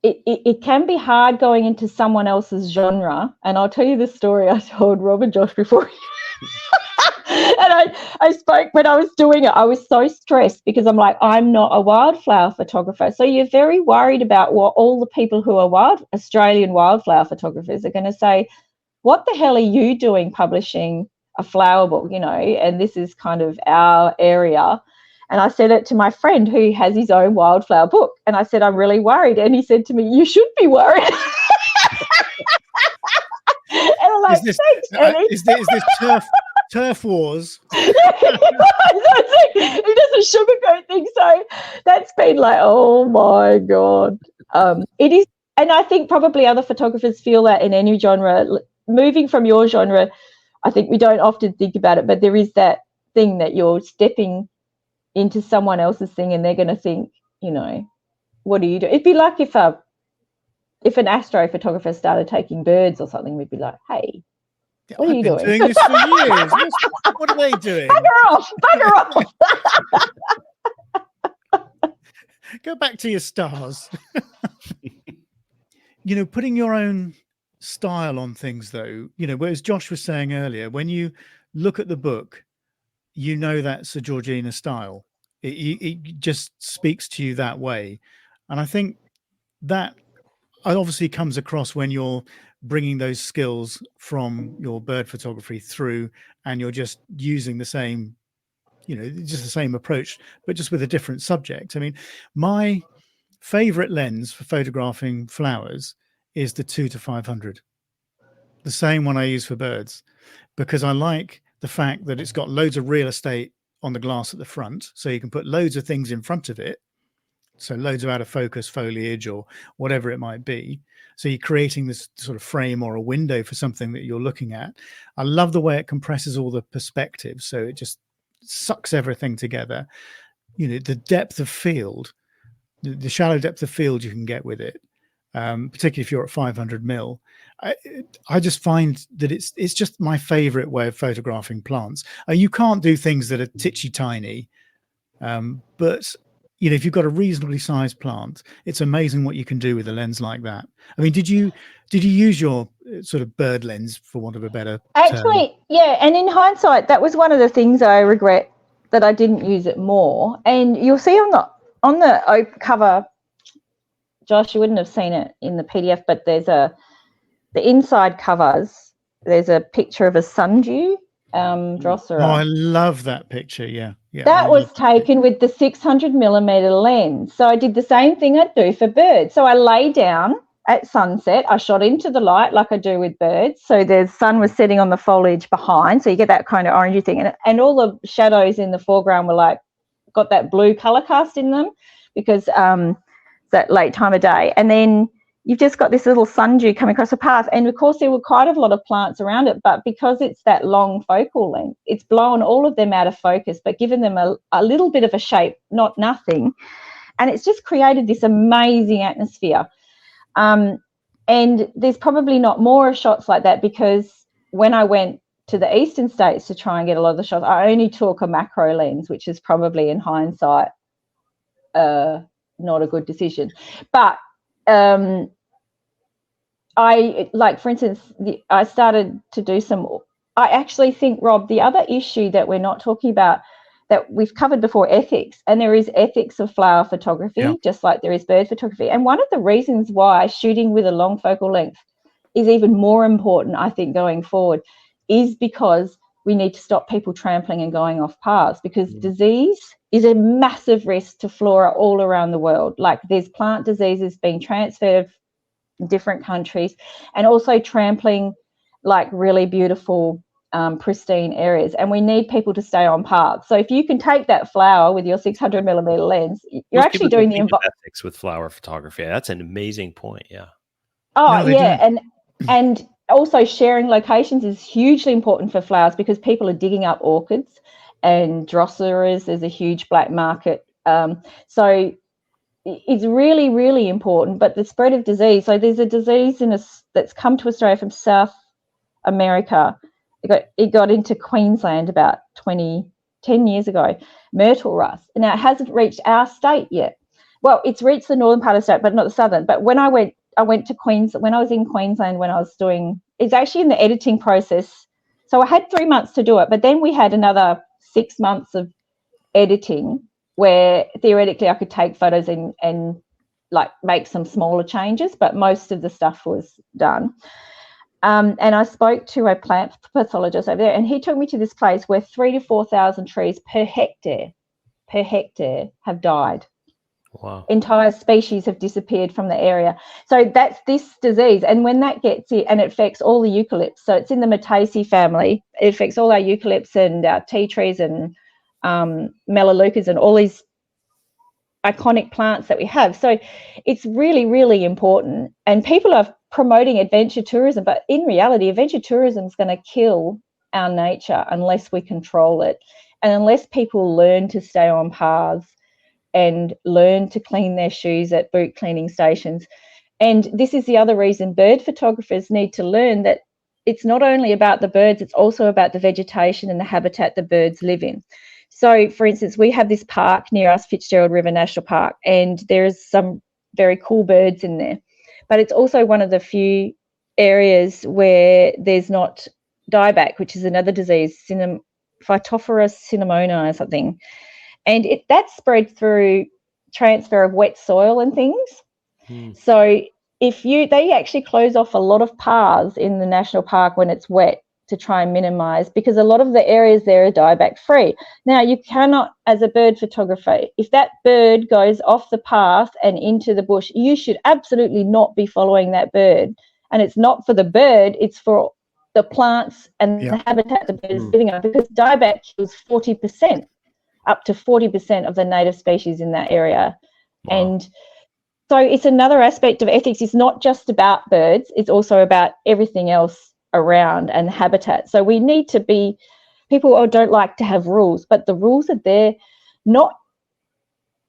it can be hard going into someone else's genre. And I'll tell you the story I told Rob and Josh before. And I spoke when I was doing it. I was so stressed because I'm like, I'm not a wildflower photographer. So you're very worried about what all the people who are Australian wildflower photographers are going to say. What the hell are you doing publishing a flower book, you know? And this is kind of our area. And I said it to my friend who has his own wildflower book. And I said, I'm really worried. And he said to me, you should be worried. And I'm like, is this turf wars? He doesn't sugarcoat things. So that's been like, oh my God. It is. And I think probably other photographers feel that in any genre. Moving from your genre, I think we don't often think about it, but there is that thing that you're stepping into someone else's thing, and they're going to think, you know, what do you do? It'd be like if an astrophotographer started taking birds or something, we'd be like, hey, what are you doing? Doing this for years. What are they doing? Bugger off. Go back to your stars. You know, putting your own style on things, though, you know, whereas Josh was saying earlier, when you look at the book, you know that's a Georgina style. It just speaks to you that way. And I think that obviously comes across when you're bringing those skills from your bird photography through, and you're just using the same, you know, just the same approach, but just with a different subject. I mean, my favorite lens for photographing flowers is the 2 to 500. the same one I use for birds, because I like the fact that it's got loads of real estate on the glass at the front, so you can put loads of things in front of it, so loads of out of focus foliage or whatever it might be, so you're creating this sort of frame or a window for something that you're looking at. I love the way it compresses all the perspectives, so it just sucks everything together. The depth of field, the shallow depth of field you can get with it, particularly if you're at 500 mil. I just find that it's just my favorite way of photographing plants. You can't do things that are titchy tiny, but if you've got a reasonably sized plant, it's amazing what you can do with a lens like that. I mean, did you use your sort of bird lens, for want of a better Actually, term? yeah, and in hindsight, that was one of the things I regret, that I didn't use it more. And you'll see on the cover, Josh, you wouldn't have seen it in the PDF, but there's the inside covers, there's a picture of a sundew, Drosera. Oh, I love that picture. Yeah. That was taken with the 600mm lens. So I did the same thing I'd do for birds. So I lay down at sunset. I shot into the light like I do with birds. So the sun was setting on the foliage behind. So you get that kind of orangey thing. And all the shadows in the foreground were got that blue colour cast in them, because it's that late time of day. And then you've just got this little sundew coming across the path. And, of course, there were quite a lot of plants around it, but because it's that long focal length, it's blown all of them out of focus but given them a little bit of a shape, not nothing. And it's just created this amazing atmosphere. And there's probably not more shots like that, because when I went to the eastern states to try and get a lot of the shots, I only took a macro lens, which is probably in hindsight not a good decision. But for instance, I started to do I actually think, Rob, the other issue that we're not talking about, that we've covered before, ethics, and there is ethics of flower photography, just like there is bird photography. And one of the reasons why shooting with a long focal length is even more important, I think, going forward, is because we need to stop people trampling and going off paths, because disease is a massive risk to flora all around the world. Like, there's plant diseases being transferred in different countries, and also trampling really beautiful pristine areas, and we need people to stay on paths. So if you can take that flower with your 600mm lens, you're actually doing the ethics with flower photography. That's an amazing point. And also sharing locations is hugely important for flowers, because people are digging up orchids and drosseras. There's a huge black market, so it's really, really important. But the spread of disease, so there's a disease that's come to Australia from South America. It got into Queensland about 10 years ago, myrtle rust. Now, it hasn't reached our state yet. Well, it's reached the northern part of the state, but not the southern. But when I went to Queensland, when I was in Queensland, when I was it's actually in the editing process. So I had 3 months to do it, but then we had another 6 months of editing, where theoretically I could take photos and make some smaller changes, but most of the stuff was done. And I spoke to a plant pathologist over there, and he took me to this place where 3,000 to 4,000 trees per hectare have died. Wow. Entire species have disappeared from the area. So that's this disease. And when that gets it, and it affects all the eucalypts, so it's in the Myrtaceae family, it affects all our eucalypts and our tea trees and melaleucas and all these iconic plants that we have. So it's really, really important. And people are promoting adventure tourism, but in reality, adventure tourism is going to kill our nature unless we control it, and unless people learn to stay on paths and learn to clean their shoes at boot cleaning stations. And this is the other reason bird photographers need to learn that it's not only about the birds, it's also about the vegetation and the habitat the birds live in. So, for instance, we have this park near us, Fitzgerald River National Park, and there's some very cool birds in there. But it's also one of the few areas where there's not dieback, which is another disease, Phytophthora cinnamona or something. And that's spread through transfer of wet soil and things. So they actually close off a lot of paths in the national park when it's wet to try and minimise, because a lot of the areas there are dieback free. Now, you cannot, as a bird photographer, if that bird goes off the path and into the bush, you should absolutely not be following that bird and it's not for the bird, it's for the plants and the habitat the bird is living on, because dieback kills 40%, up to 40% of the native species in that area. Wow. And so it's another aspect of ethics. It's not just about birds, it's also about everything else around and habitat. So we need to be, people don't like to have rules, but the rules are there not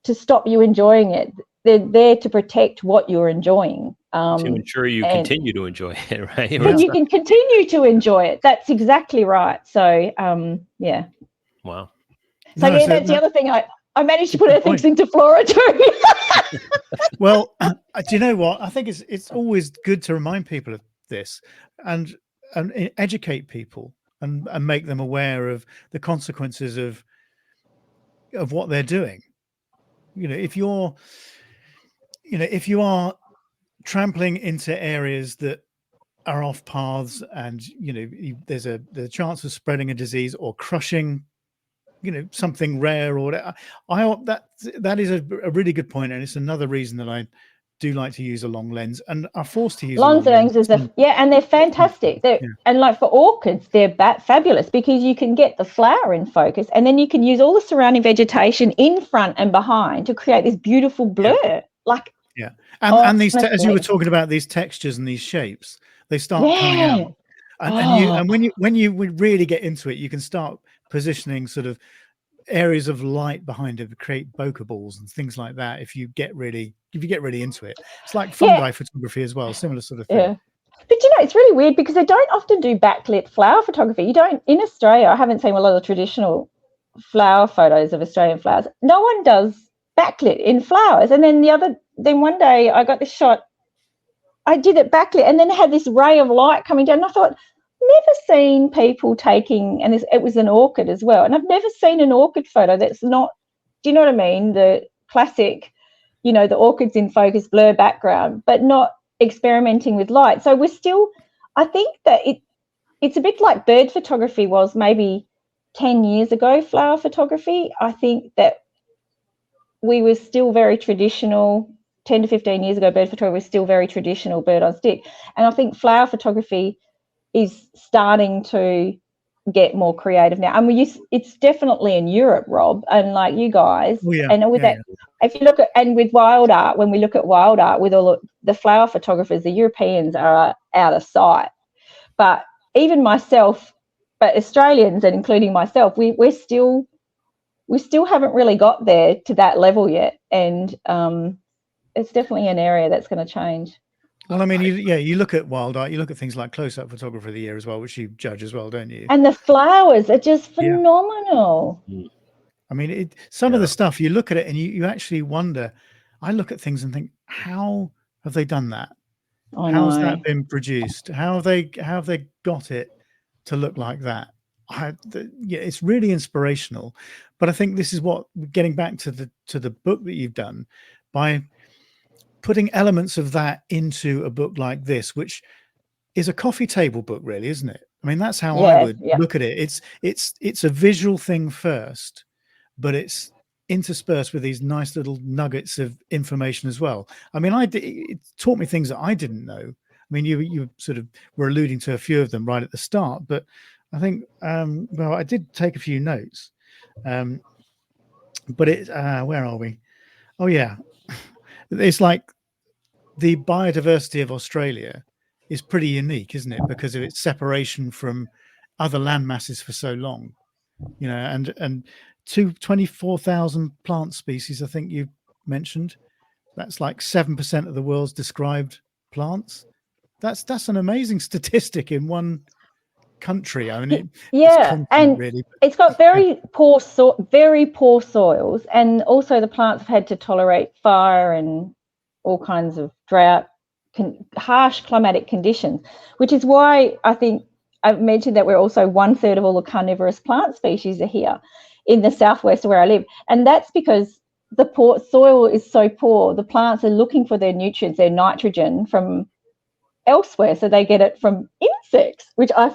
to stop you enjoying it. They're there to protect what you're enjoying. To ensure you continue to enjoy it, right? And you can continue to enjoy it. That's exactly right. So, yeah. Wow. So, No, yeah, that's the other thing. I managed to put ethics into flora too. Well, do you know what? I think it's always good to remind people of this and educate people and make them aware of the consequences of what they're doing. You know, if you are trampling into areas that are off paths, and there's a chance of spreading a disease or crushing something rare, or that is a really good point, and it's another reason that I do like to use a long lens and are forced to use long lenses. And they're fantastic. And like for orchids, they're fabulous, because you can get the flower in focus, and then you can use all the surrounding vegetation in front and behind to create this beautiful blur. And these, as you were talking about, these textures and these shapes, they start coming out. And when you really get into it, you can start positioning sort of areas of light behind it to create bokeh balls and things like that. If you get really into it, it's like fungi photography as well, similar sort of thing. Yeah. But it's really weird, because they don't often do backlit flower photography. You don't in Australia. I haven't seen a lot of traditional flower photos of Australian flowers. No one does backlit in flowers. And then one day I got this shot. I did it backlit, and then it had this ray of light coming down. And I thought, never seen people taking, and it was an orchid as well, and I've never seen an orchid photo that's not, do you know what I mean, the classic, the orchids in focus, blur background, but not experimenting with light. So we're still, I think that it's a bit like bird photography was maybe 10 years ago, flower photography. I think that we were still very traditional. 10 to 15 years ago, bird photography was still very traditional, bird on stick, and I think flower photography is starting to get more creative now. And it's definitely in Europe, Rob, and like you guys. And with if you look at, and with wild art, when we look at wild art, with all of the flower photographers, the Europeans are out of sight. But even myself, but Australians, and including myself, we still haven't really got there to that level yet. And it's definitely an area that's going to change. Well, I mean, you look at wild art, you look at things like close-up photographer of the year as well, which you judge as well, don't you? And the flowers are just phenomenal. I mean, some of the stuff, you look at it and you actually wonder. I look at things and think, how have they done that? How's that been produced? How have they got it to look like that? It's really inspirational. But I think this is what, getting back to the book that you've done, by putting elements of that into a book like this, which is a coffee table book, really, isn't it? I mean, that's how I would look at it. It's a visual thing first, but it's interspersed with these nice little nuggets of information as well. I mean, it taught me things that I didn't know. I mean, you sort of were alluding to a few of them right at the start, but I think, I did take a few notes. But where are we? Oh yeah. It's like the biodiversity of Australia is pretty unique, isn't it? Because of its separation from other land masses for so long, and 24,000 plant species, I think you mentioned. That's like 7% of the world's described plants. That's an amazing statistic in one country. I mean, and really, it's got very poor soils, and also the plants have had to tolerate fire and all kinds of drought, harsh climatic conditions, which is why I think I've mentioned that we're also 1/3 of all the carnivorous plant species are here in the southwest where I live, and that's because the soil is so poor. The plants are looking for their nutrients, their nitrogen, from elsewhere, so they get it from insects, which I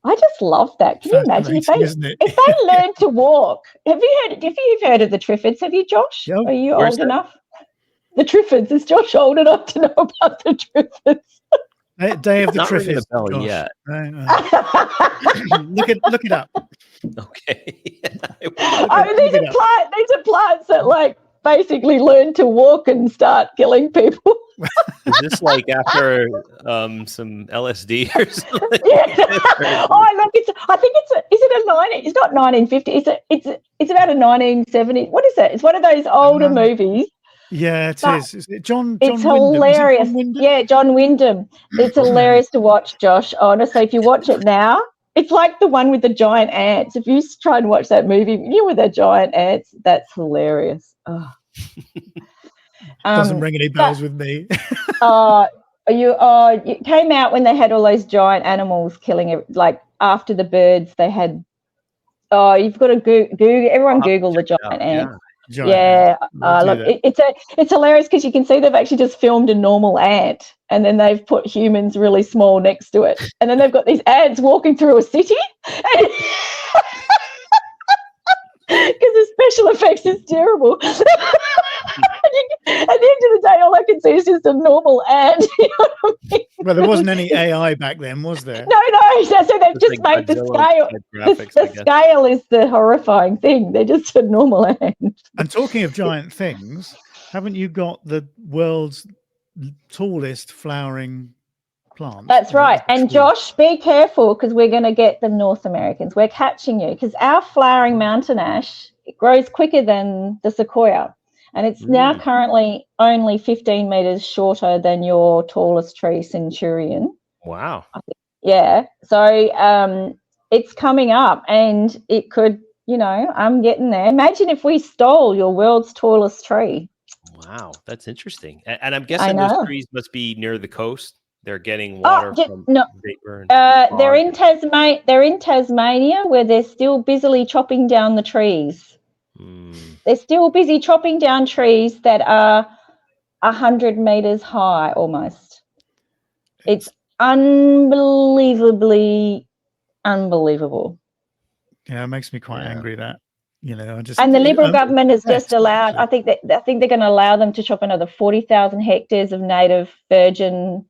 just love that. Can you imagine if they learned to walk? Have you heard of the triffids? Have you, Josh? Are you old enough? The Triffids. Is Josh old enough to know about the Triffids? Day of the Not ringing a Triffids. bell Josh. yet. Look it up. Okay. These are plants that like basically learn to walk and start killing people. Is this like after some LSD or something? Yeah. Oh look, it's not 1950. It's about a 1970. What is it? It's one of those older movies. Yeah, it is. Is it John It's Wyndham? hilarious. John Wyndham? Yeah, John Wyndham. It's hilarious to watch, Josh. Honestly, if you watch it now, it's like the one with the giant ants. If you try and watch that movie, with the giant ants, that's hilarious. Oh. Doesn't ring any bells with me. It came out when they had all those giant animals killing it. Like after the birds, they had. Oh, you've got to Google. Everyone Google the giant ants. Yeah. Look, it's hilarious because you can see they've actually just filmed a normal ant, and then they've put humans really small next to it, and then they've got these ants walking through a city. Because the special effects is terrible. At the end of the day, all I can see is just a normal ant. You know what I mean? Well, there wasn't any AI back then, was there? No. So they've just made the scale. The scale is the horrifying thing. They're just a normal ant. And talking of giant things, haven't you got the world's tallest flowering plant? That's right. And Josh, be careful because we're going to get the North Americans. We're catching you because our flowering mountain ash, it grows quicker than the sequoia. And it's now currently only 15 meters shorter than your tallest tree, Centurion. Wow. Yeah. So it's coming up and it could, I'm getting there. Imagine if we stole your world's tallest tree. Wow. That's interesting. And I'm guessing those trees must be near the coast. They're getting water from vapor. They're in Tasmania where they're still busily chopping down the trees. They're still busy chopping down trees that are 100 meters high almost. It's unbelievable. Yeah, it makes me quite angry that, and the Liberal government has just allowed, I think they're going to allow them to chop another 40,000 hectares of native virgin,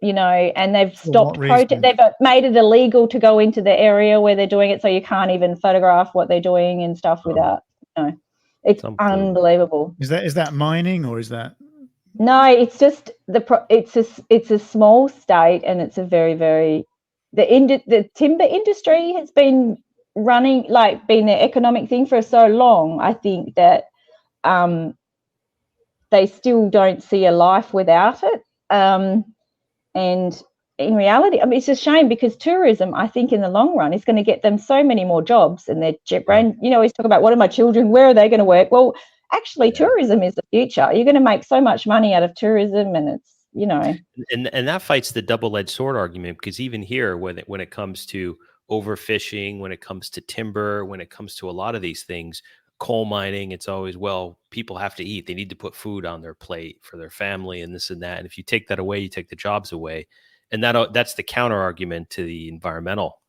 and they've stopped they've made it illegal to go into the area where they're doing it, so you can't even photograph what they're doing and stuff without, it's unbelievable. Is that mining or is that? No, it's just it's a small state, and it's a very, very the timber industry has been running, been their economic thing for so long. I think that they still don't see a life without it. And in reality, I mean, it's a shame because tourism, I think in the long run, is going to get them so many more jobs. And they're, always talk about, what are my children? Where are they going to work? Well, actually, tourism is the future. You're going to make so much money out of tourism, and it's, And that fights the double-edged sword argument, because even here, when it comes to overfishing, when it comes to timber, when it comes to a lot of these things, coal mining, it's always, people have to eat. They need to put food on their plate for their family and this and that. And if you take that away, you take the jobs away. And that's the counter argument to the environmental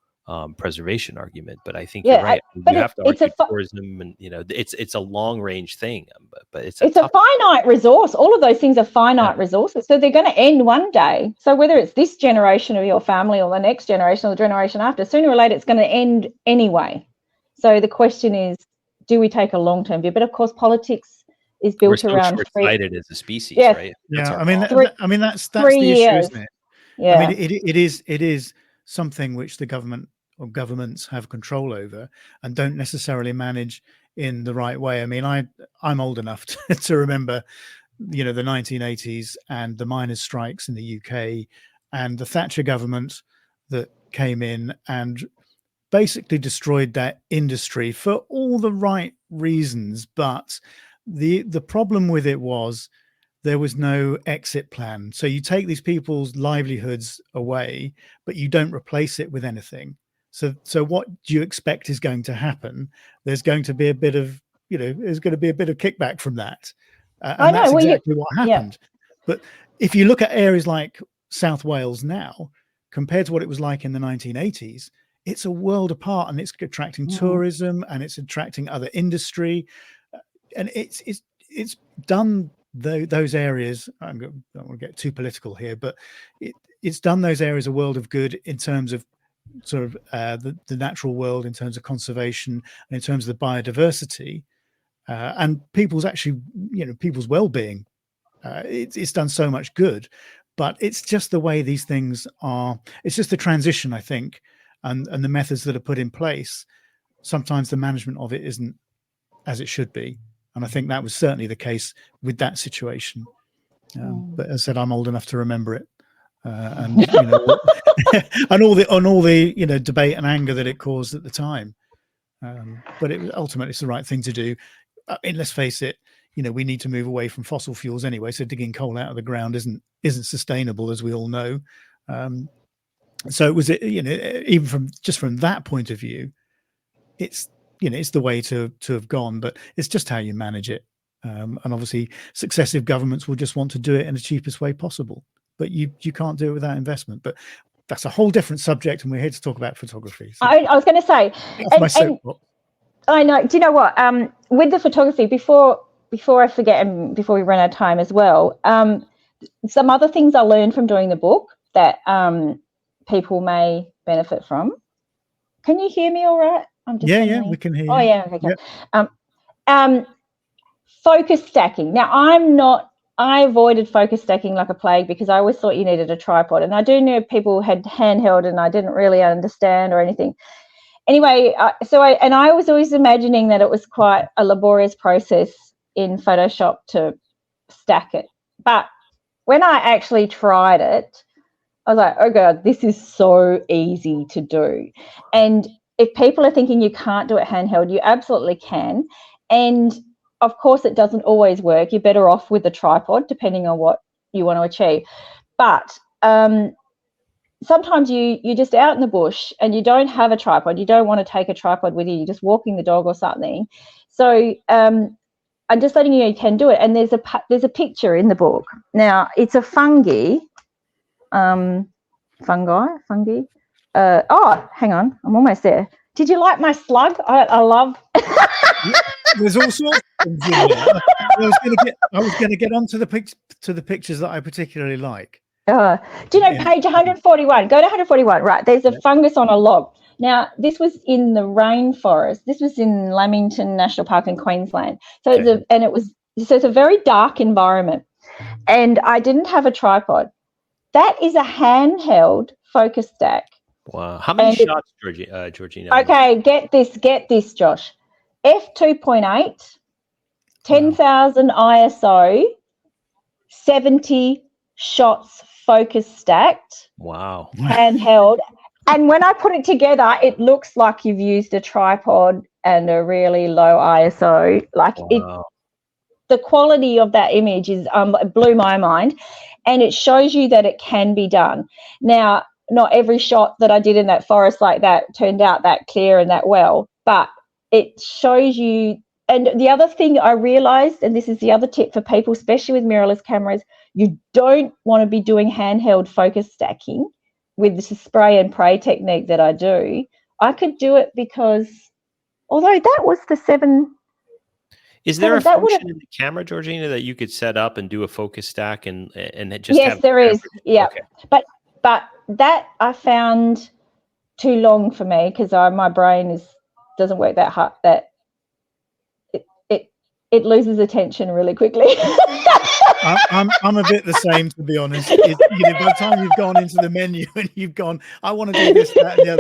preservation argument. But I think you're right. You have to argue tourism, and it's a long range thing. But it's a finite resource. All of those things are finite resources, so they're going to end one day. So whether it's this generation of your family or the next generation or the generation after, sooner or later it's going to end anyway. So the question is, do we take a long-term view? But of course, politics is built around. We're short-sighted as a species, right? Yeah, that's the issue, isn't it? Yeah. I mean, it is something which the government or governments have control over and don't necessarily manage in the right way. I mean, I'm old enough to remember, the 1980s and the miners' strikes in the UK and the Thatcher government that came in and basically destroyed that industry for all the right reasons. But the problem with it was there was no exit plan. So you take these people's livelihoods away, but you don't replace it with anything. So what do you expect is going to happen? There's going to be a bit of, there's going to be a bit of kickback from that. And that's exactly what happened. Yeah. But if you look at areas like South Wales now, compared to what it was like in the 1980s, it's a world apart, and it's attracting tourism, and it's attracting other industry. And it's done those areas, I don't want to get too political here, but it's done those areas a world of good in terms of sort of the natural world, in terms of conservation, and in terms of the biodiversity, and people's well-being. It's done so much good, but it's just the way these things are. It's just the transition, I think, and the methods that are put in place. Sometimes the management of it isn't as it should be, and I think that was certainly the case with that situation. But as I said, I'm old enough to remember it, and and all the debate and anger that it caused at the time. But it was ultimately it's the right thing to do. And let's face it, we need to move away from fossil fuels anyway. So digging coal out of the ground isn't sustainable, as we all know. So it was, even from that point of view, it's the way to have gone. But it's just how you manage it. And obviously, successive governments will just want to do it in the cheapest way possible. But you can't do it without investment. But that's a whole different subject, and we're here to talk about photography. So I was going to say, I know. Do you know what? With the photography, before I forget, and before we run out of time as well, some other things I learned from doing the book that people may benefit from. Can you hear me all right? I'm just we can hear you. Oh, yeah. Okay. Focus stacking. Now, I avoided focus stacking like a plague because I always thought you needed a tripod. And I do know people had handheld and I didn't really understand or anything. Anyway, I was always imagining that it was quite a laborious process in Photoshop to stack it. But when I actually tried it, I was like, oh God, this is so easy to do. And if people are thinking you can't do it handheld, you absolutely can. And of course, it doesn't always work. You're better off with a tripod, depending on what you want to achieve. But sometimes you're just out in the bush and you don't have a tripod. You don't want to take a tripod with you. You're just walking the dog or something. So I'm just letting you can do it. And there's a picture in the book. Now, it's a fungi. Fungi. Hang on. I'm almost there. Did you like my slug? I love... There's all sorts of things in there. I was going to get onto the pictures that I particularly like. Do you know page 141? Go to 141. Right, there's a fungus on a log. Now, this was in the rainforest. This was in Lamington National Park in Queensland. So it's a very dark environment, and I didn't have a tripod. That is a handheld focus stack. Wow, how many shots, Georgina? Okay, get this, Josh. f2.8, 10,000 ISO, 70 shots focus stacked. Wow. Handheld. And when I put it together, it looks like you've used a tripod and a really low ISO. The quality of that image is it blew my mind, and it shows you that it can be done. Now, not every shot that I did in that forest like that turned out that clear and that well, but it shows you. And the other thing I realized, and this is the other tip for people, especially with mirrorless cameras, you don't want to be doing handheld focus stacking with the spray and pray technique that I do. I could do it because, although that was the 7. Is there a function in the camera, Georgina, that you could set up and do a focus stack and just? Yes, there is. Yeah, okay. But that I found too long for me because my brain doesn't work that hard. That it loses attention really quickly. I'm a bit the same, to be honest. By the time you've gone into the menu and you've gone, I want to do this, that, and the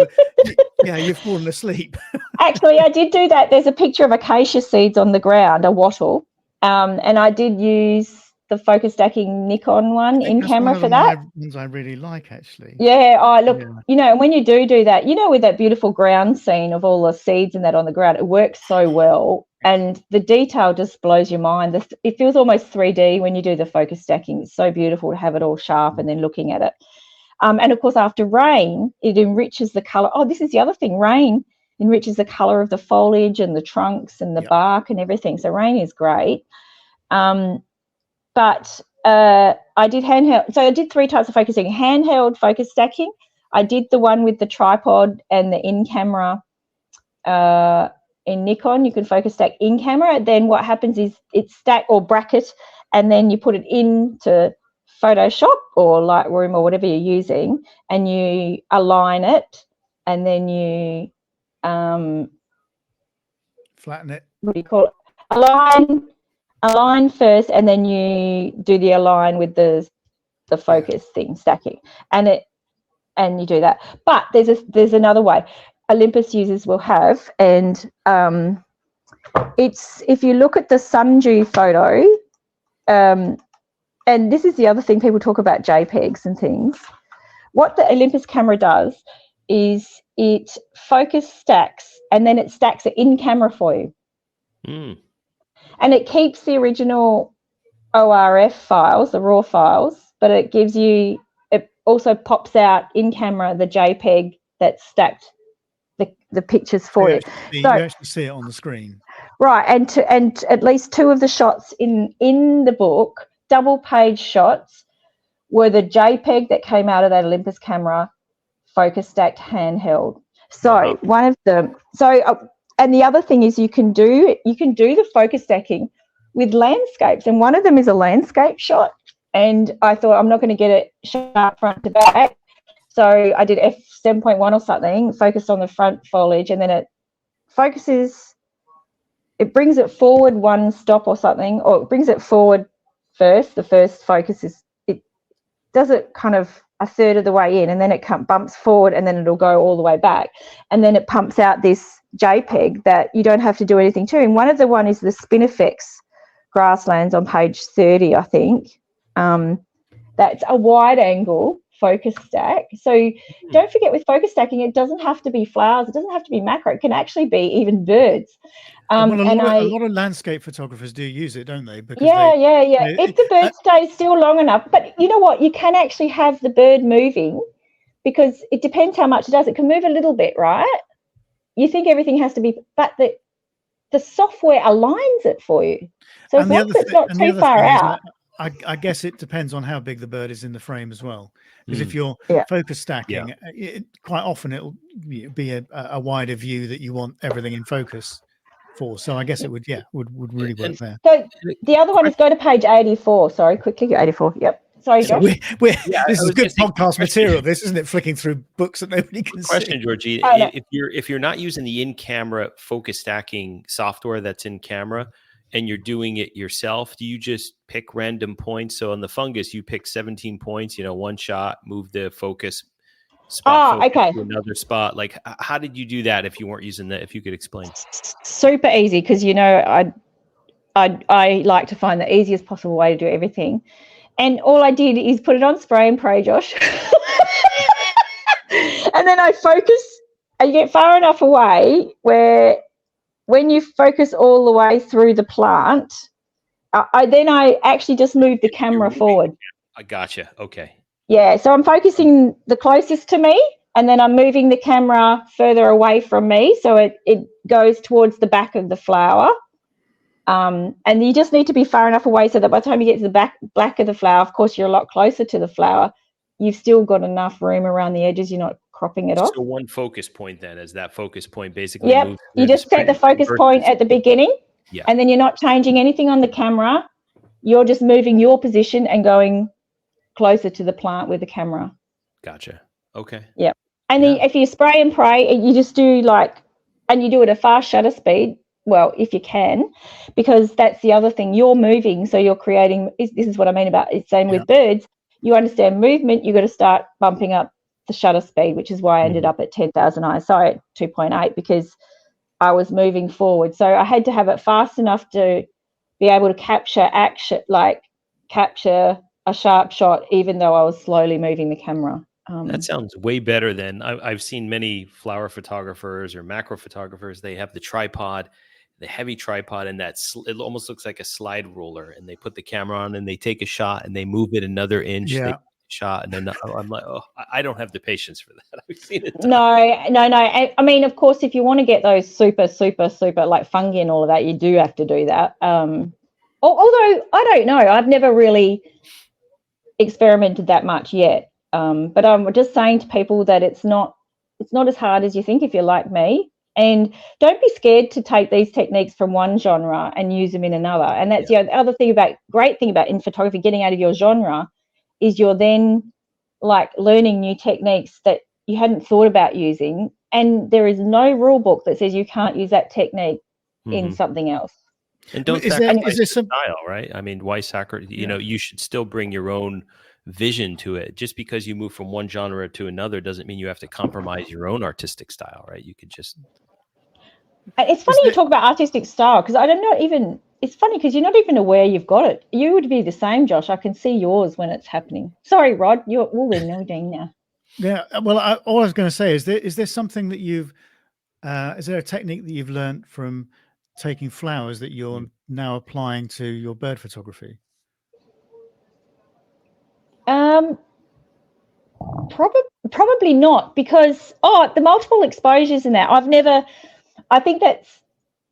other. You've fallen asleep. Actually, I did do that. There's a picture of acacia seeds on the ground, a wattle, and I did use the focus stacking Nikon one in camera for that. Ones I really like, actually. Yeah. Oh, look. Yeah. When you do that, with that beautiful ground scene of all the seeds and that on the ground, it works so well. And the detail just blows your mind. It feels almost 3D when you do the focus stacking. It's so beautiful to have it all sharp and then looking at it. And, of course, after rain, it enriches the colour. Oh, this is the other thing. Rain enriches the colour of the foliage and the trunks and the bark and everything. So rain is great. But I did handheld. So I did 3 types of focusing. Handheld focus stacking. I did the one with the tripod and the in-camera Nikon, you can focus stack in camera. Then what happens is it's stack or bracket, and then you put it into Photoshop or Lightroom or whatever you're using, and you align it, and then you flatten it. what do you call it? Align first, and then you do the align with the focus thing, stacking, and you do that. But there's another way Olympus users will have, and it's, if you look at the Sundew photo, and this is the other thing, people talk about JPEGs and things. What the Olympus camera does is it focus stacks, and then it stacks it in camera for you. And it keeps the original ORF files, the raw files, but it also pops out in camera the JPEG that's stacked the pictures for you. You actually see it on the screen. Right, and at least two of the shots in the book, double page shots, were the JPEG that came out of that Olympus camera, focus stacked handheld. So one of them, and the other thing is you can do the focus stacking with landscapes, and one of them is a landscape shot, and I thought I'm not going to get it sharp front to back, so I did f7.1 or something, focused on the front foliage, and then it brings it forward one stop or something, or it brings it forward first. The first focus it does it kind of a third of the way in, and then it bumps forward, and then it'll go all the way back, and then it pumps out this JPEG that you don't have to do anything to. And one of the one is the Spinifex grasslands on page 30, I think. That's a wide angle focus stack. So don't forget, with focus stacking, it doesn't have to be flowers, it doesn't have to be macro, it can actually be even birds. A lot of landscape photographers do use it, don't they? Because if the bird stays still long enough. But you know what, you can actually have the bird moving, because it depends how much it does. It can move a little bit, right? You think everything has to be, but the software aligns it for you. So as long as it's not too far out. I guess it depends on how big the bird is in the frame as well. Because if you're focus stacking, quite often it'll be a wider view that you want everything in focus for. So I guess it would really work there. So the other one is go to page 84. Sorry, quickly, 84. Yep. Sorry, Josh. This is good podcast material, this, isn't it? Flicking through books that nobody can see. Question, Georgina. If you're not using the in-camera focus stacking software that's in camera, and you're doing it yourself, do you just pick random points? So on the fungus, you pick 17 points, one shot, move the focus spot to another spot. Like, how did you do that if you weren't using that? If you could explain. Super easy, because I like to find the easiest possible way to do everything. And all I did is put it on spray and pray, Josh. And then I focus, and you get far enough away where when you focus all the way through the plant, I actually just move the camera forward. I gotcha. Okay. Yeah, so I'm focusing the closest to me, and then I'm moving the camera further away from me, so it goes towards the back of the flower. And you just need to be far enough away so that by the time you get to the back of the flower, of course, you're a lot closer to the flower. You've still got enough room around the edges. You're not cropping it off. So one focus point then, is that focus point basically? Yep. You just set the focus point at the beginning, and then you're not changing anything on the camera. You're just moving your position and going closer to the plant with the camera. Gotcha. Okay. Yep. And then if you spray and pray, you just do and you do it at a fast shutter speed. Well, if you can, because that's the other thing. You're moving, so you're creating. This is what I mean about it's same with birds. You understand movement. You've got to start bumping up the shutter speed, which is why I ended up at 10,000 ISO at 2.8, because I was moving forward. So I had to have it fast enough to be able to capture a sharp shot, even though I was slowly moving the camera. That sounds way better than I've seen many flower photographers or macro photographers. They have the tripod, the heavy tripod, and it almost looks like a slide ruler, and they put the camera on and they take a shot and they move it another inch. They take a shot, and then I'm like, I don't have the patience for that. I've seen it. No. I mean, of course, if you want to get those super like fungi and all of that, you do have to do that. Although I don't know, I've never really experimented that much yet. But I'm just saying to people that it's not as hard as you think if you're like me. And don't be scared to take these techniques from one genre and use them in another. And that's the other great thing about in photography, getting out of your genre, is you're then like learning new techniques that you hadn't thought about using. And there is no rule book that says you can't use that technique in something else. And don't sacrifice the style, right? I mean, why sacrifice? You know, you should still bring your own vision to it. Just because you move from one genre to another doesn't mean you have to compromise your own artistic style, right? You could just... It's funny you talk about artistic style, because I don't know even... It's funny because you're not even aware you've got it. You would be the same, Josh. I can see yours when it's happening. Sorry, Rod. We're doing now. Yeah. Well, all I was going to say is there something that you've... is there a technique that you've learned from taking flowers that you're now applying to your bird photography? Probably not, because the multiple exposures in that, I think that's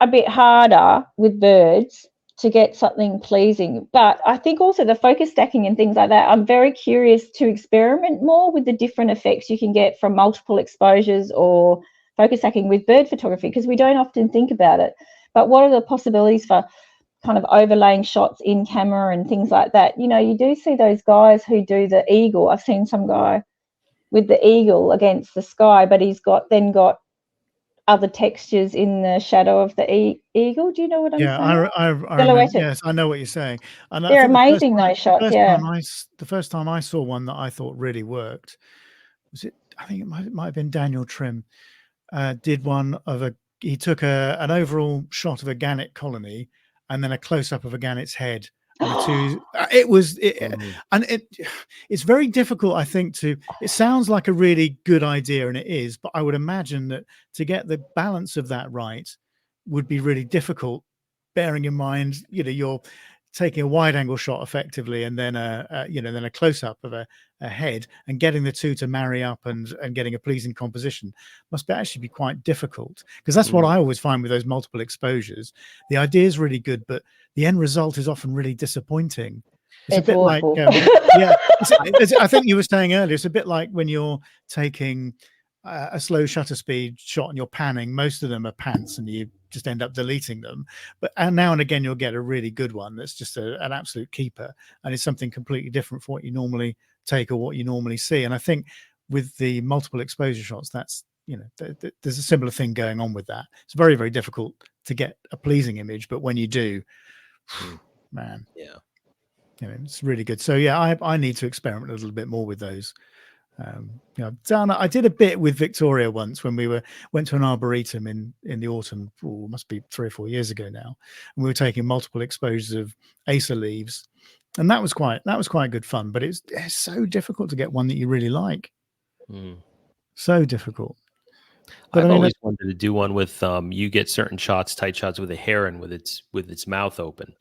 a bit harder with birds to get something pleasing. But I think also the focus stacking and things like that, I'm very curious to experiment more with the different effects you can get from multiple exposures or focus stacking with bird photography, because we don't often think about it. But what are the possibilities for kind of overlaying shots in camera and things like that? You know, you do see those guys who do the eagle. I've seen some guy with the eagle against the sky, but he's got other textures in the shadow of the eagle. Do you know what I'm saying? Yeah, I remember, yes, I know what you're saying. And they're amazing, those shots. The first time I saw one that I thought really worked was it. I think it might have been Daniel Trim. Did one of he took an overall shot of a gannet colony and then a close up of a gannet's head. And the two, it's very difficult, I think, it sounds like a really good idea, and it is, but I would imagine that to get the balance of that right would be really difficult, bearing in mind, you know, you're taking a wide angle shot effectively and then then a close up of a head, and getting the two to marry up and getting a pleasing composition must actually be quite difficult, because that's what I always find with those multiple exposures. The idea is really good, but the end result is often really disappointing. It's a bit awful. I think you were saying earlier, it's a bit like when you're taking a slow shutter speed shot and you're panning. Most of them are pants and you just end up deleting them, and now and again you'll get a really good one that's just an absolute keeper, and it's something completely different from what you normally take or what you normally see. And I think with the multiple exposure shots, that's, you know, there's a similar thing going on with that. It's very, very difficult to get a pleasing image, but when you do, man, you know, it's really good. So yeah, I need to experiment a little bit more with those. You know, I did a bit with Victoria once when we went to an arboretum in the autumn. Must be 3 or 4 years ago now, and we were taking multiple exposures of acer leaves, and that was quite good fun. But it's so difficult to get one that you really like. So difficult. But I've always wanted to do one with you get certain shots, tight shots with a heron with its mouth open,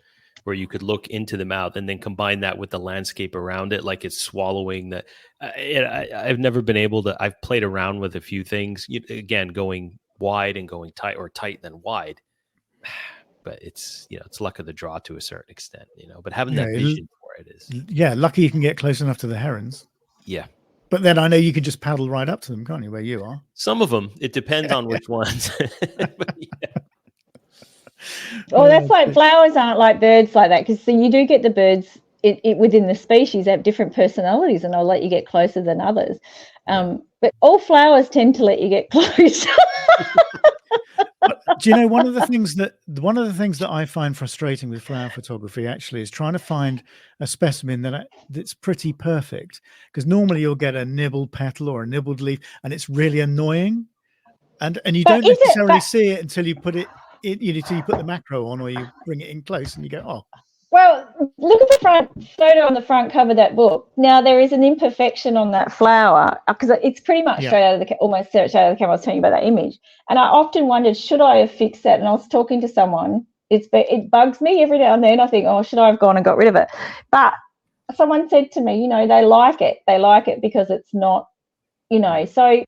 where you could look into the mouth and then combine that with the landscape around it, like it's swallowing that. I've never been able to. I've played around with a few things, again, going wide and going tight, or tight then wide. But it's, you know, it's luck of the draw to a certain extent, you know. But having that vision for it is, lucky you can get close enough to the herons. Yeah. But then I know you can just paddle right up to them, can't you, where you are? Some of them. It depends on which ones. But, well, that's like flowers aren't like birds like that, because you do get the birds within the species have different personalities, and they'll let you get closer than others. But all flowers tend to let you get close. Do you know, one of the things that I find frustrating with flower photography actually is trying to find a specimen that's pretty perfect, because normally you'll get a nibbled petal or a nibbled leaf, and it's really annoying, and you don't necessarily see it until you put it in, until you put the macro on, or you bring it in close and you go, oh. Well, look at the front photo on the front cover of that book. Now, there is an imperfection on that flower, because it's pretty much almost straight out of the camera. I was telling you about that image. And I often wondered, should I have fixed that? And I was talking to someone. It bugs me every now and then. I think, oh, should I have gone and got rid of it? But someone said to me, you know, they like it. They like it because it's not, you know. So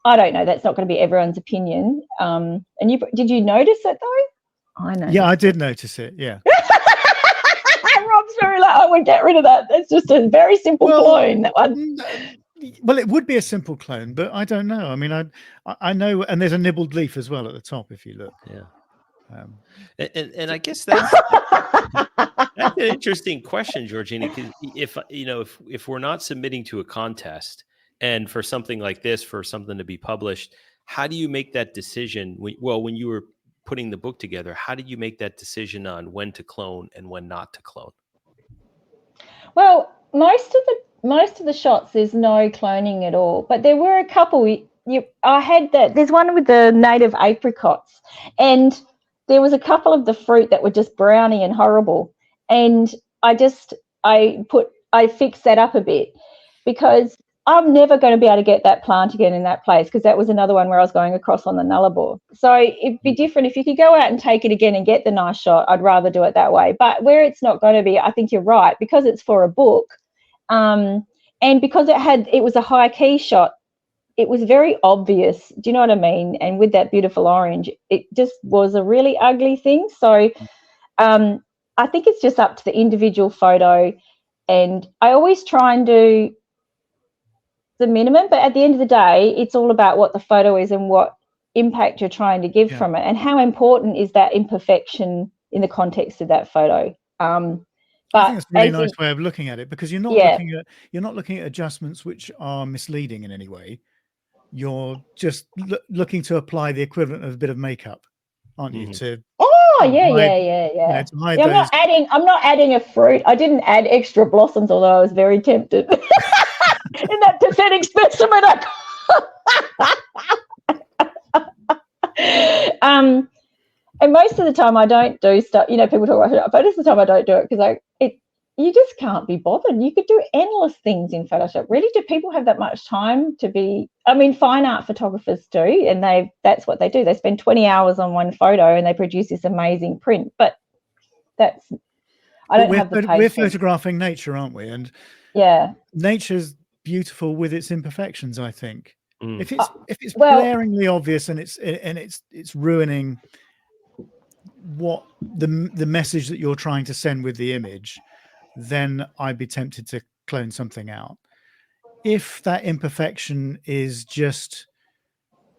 I don't know. That's not going to be everyone's opinion. And did you notice it, though? I know. Yeah, I did notice it, yeah. Rob's very like, I would get rid of that. That's just a very simple clone, that one. Well, it would be a simple clone, but I don't know. I mean, I know, and there's a nibbled leaf as well at the top if you look. Yeah. Um, And I guess that's an interesting question, Georgina, because if we're not submitting to a contest, and for something like this, for something to be published, how do you make that decision? When you were putting the book together, how did you make that decision on when to clone and when not to clone? Well, most of the shots there's no cloning at all, but there were a couple. I had that. There's one with the native apricots, and there was a couple of the fruit that were just browny and horrible, and I fixed that up a bit because I'm never going to be able to get that plant again in that place, because that was another one where I was going across on the nullarbor. So it'd be different if you could go out and take it again and get the nice shot. I'd rather do it that way. But where it's not going to be, I think you're right, because it's for a book, and because it was a high key shot, it was very obvious. Do you know what I mean? And with that beautiful orange, it just was a really ugly thing. So I think it's just up to the individual photo, and I always try and do the minimum, but at the end of the day, it's all about what the photo is and what impact you're trying to give from it, and how important is that imperfection in the context of that photo. But I think it's a really nice way of looking at it, because you're not looking at adjustments which are misleading in any way. You're just looking to apply the equivalent of a bit of makeup, aren't you? To yeah. To hide I'm those. not adding a fruit. I didn't add extra blossoms, although I was very tempted. In that pathetic specimen. And most of the time I don't do stuff, people talk about it, but most of the time I don't do it because you just can't be bothered. You could do endless things in Photoshop. Really, do people have that much time to be? I mean, fine art photographers do, and that's what they do. They spend 20 hours on one photo and they produce this amazing print. But I don't have the patience. We're photographing nature, aren't we? And nature's beautiful with its imperfections, I think. If it's glaringly obvious and it's ruining what the message that you're trying to send with the image, then I'd be tempted to clone something out. If that imperfection is just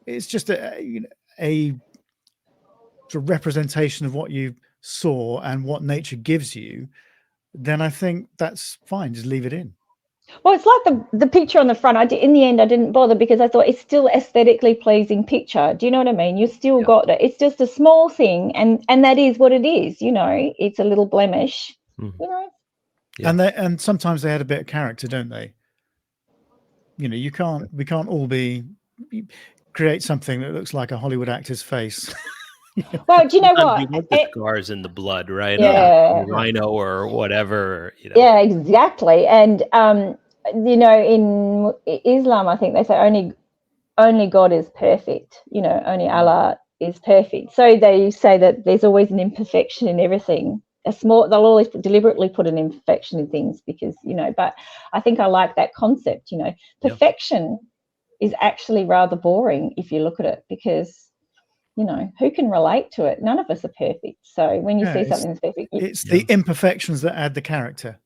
a sort of representation of what you saw and what nature gives you, then I think that's fine. Just leave it in. Well, it's like the picture on the front. In the end, I didn't bother because I thought it's still aesthetically pleasing picture. Do you know what I mean? You still got it. It's just a small thing, and that is what it is. It's a little blemish. Yeah. And sometimes they add a bit of character, don't they? We can't all create something that looks like a Hollywood actor's face. Well, do you know what? You want the scars in the blood, right? Yeah. Rhino or whatever. Yeah, exactly. And in Islam, I think they say only God is perfect. Only Allah is perfect. So they say that there's always an imperfection in everything. They'll always deliberately put an imperfection in things because But I think I like that concept. Perfection is actually rather boring if you look at it, because who can relate to it? None of us are perfect. So when you see something that's perfect, it's the imperfections that add the character.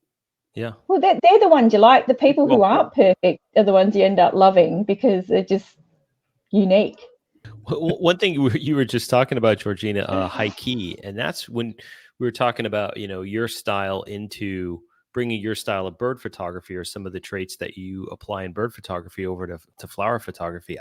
Yeah. Well, they're the ones you like. The people who aren't perfect are the ones you end up loving because they're just unique. One thing you were just talking about, Georgina, high key, and that's when we were talking about your style into bringing your style of bird photography or some of the traits that you apply in bird photography over to flower photography.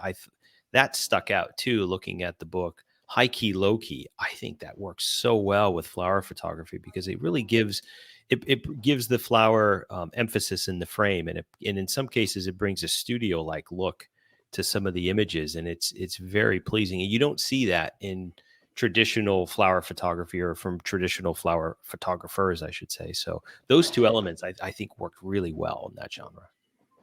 That stuck out too, looking at the book. High key, low key. I think that works so well with flower photography because it really gives the flower emphasis in the frame, and in some cases it brings a studio-like look to some of the images, and it's very pleasing. And you don't see that in traditional flower photography or from traditional flower photographers, I should say. So those two elements, I think, worked really well in that genre.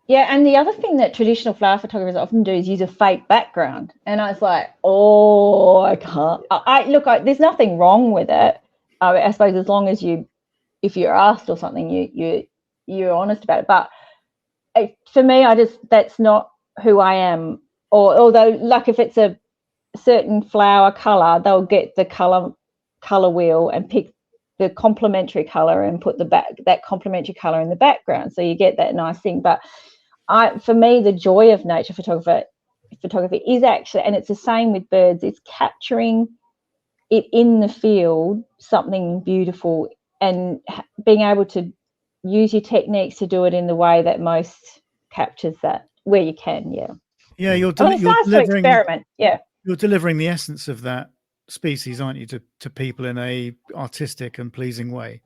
Yeah, and the other thing that traditional flower photographers often do is use a fake background. And I was like, oh, I can't. There's nothing wrong with it. I suppose as long as if you're asked or something, you're honest about it. But for me, that's not who I am. Although, like if it's a certain flower color, they'll get the color wheel and pick the complementary color and put that complementary color in the background. So you get that nice thing. But for me, the joy of nature photography is actually, and it's the same with birds, it's capturing it in the field, something beautiful, and being able to use your techniques to do it in the way that most captures that, where you can. Yeah, You're delivering experiment. Yeah, you're delivering the essence of that species, aren't you, to people in a artistic and pleasing way.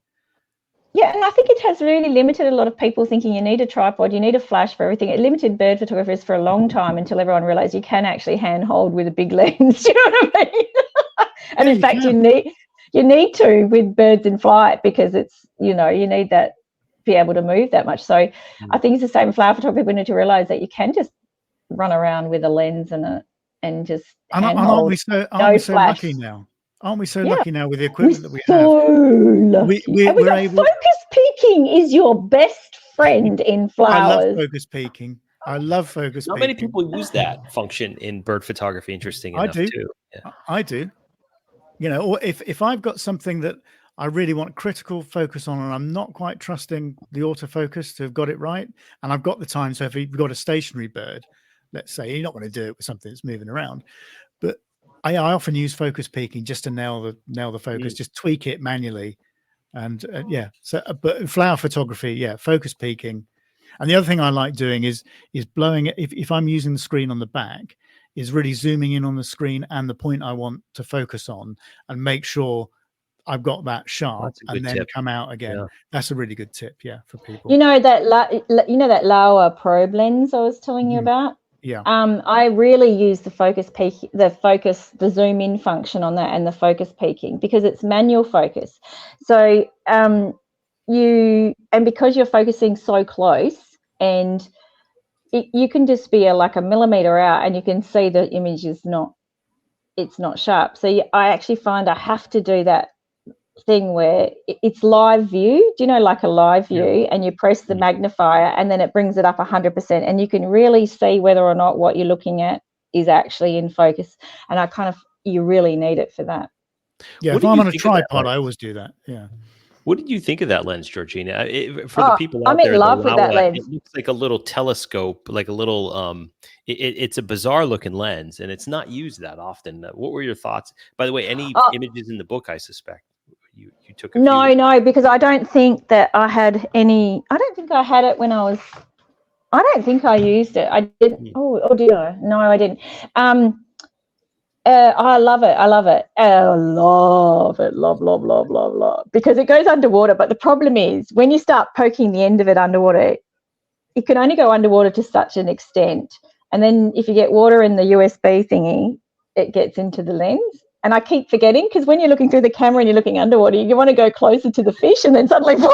Yeah, and I think it has really limited a lot of people thinking you need a tripod, you need a flash for everything. It limited bird photographers for a long time until everyone realized you can actually handhold with a big lens. You know what I mean? And in fact, you need to with birds in flight, because it's, you need that, be able to move that much. So I think it's the same flower photography. We need to realize that you can just run around with a lens and just handhold. Aren't we so lucky now? Aren't we so lucky now with the equipment that we have? Lucky. Focus peaking is your best friend in flowers. I love focus peaking. Not many people use that function in bird photography. Interesting enough, too. Yeah. I do. Or if I've got something that I really want critical focus on, and I'm not quite trusting the autofocus to have got it right, and I've got the time. So if you've got a stationary bird, let's say, you're not going to do it with something that's moving around, but I often use focus peaking just to nail the focus, just tweak it manually, and but flower photography, focus peaking. And the other thing I like doing is blowing it. If I'm using the screen on the back, is really zooming in on the screen and the point I want to focus on, and make sure I've got that sharp, and then come out again. Yeah. That's a really good tip, for people. That lower probe lens I was telling you about. Yeah. I really use the the zoom in function on that, and the focus peaking, because it's manual focus. So because you're focusing so close, and you can just be like a millimeter out, and you can see the image is not sharp. So I actually find I have to do that thing where it's live view. Do you know, like a live view, and you press the magnifier, and then it brings it up 100%, and you can really see whether or not what you're looking at is actually in focus. And you really need it for that. Yeah, if I'm on a tripod, I always do that. Yeah. What did you think of that lens, Georgina? For the people out there, I'm in love with that lens. It looks like a little telescope, like a little. It's a bizarre looking lens, and it's not used that often. What were your thoughts? By the way, any images in the book? I suspect you took. No, because I don't think that I had any. I don't think I had it when I was. I don't think I used it. I didn't. Oh, did I? No, I didn't. I love it. I love it. Love it. Love. Because it goes underwater. But the problem is, when you start poking the end of it underwater, it can only go underwater to such an extent. And then if you get water in the USB thingy, it gets into the lens. And I keep forgetting, because when you're looking through the camera and you're looking underwater, you want to go closer to the fish, and then suddenly, boom.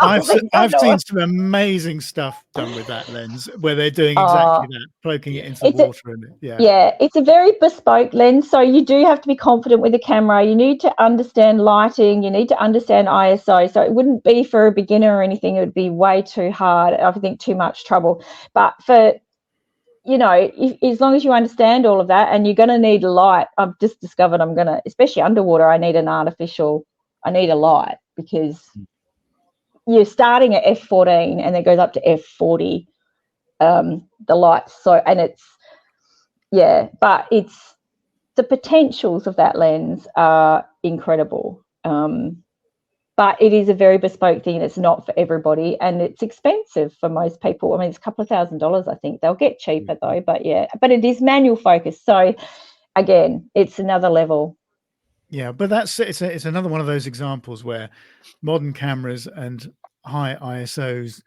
I've seen some amazing stuff done with that lens, where they're doing exactly that, poking it into the water. Yeah, it's a very bespoke lens, so you do have to be confident with the camera. You need to understand lighting. You need to understand ISO. So it wouldn't be for a beginner or anything. It would be way too hard. I think too much trouble. But for as long as you understand all of that, and you're going to need light. I've just discovered especially underwater, I need a light, because you're starting at f14 and it goes up to f40, the light. So, and but it's the potentials of that lens are incredible. But it is a very bespoke thing. It's not for everybody, and it's expensive for most people. I mean, it's a couple of $1,000s, I think. They'll get cheaper though, but but it is manual focus. So again, it's another level. Yeah, but it's another one of those examples where modern cameras and high ISOs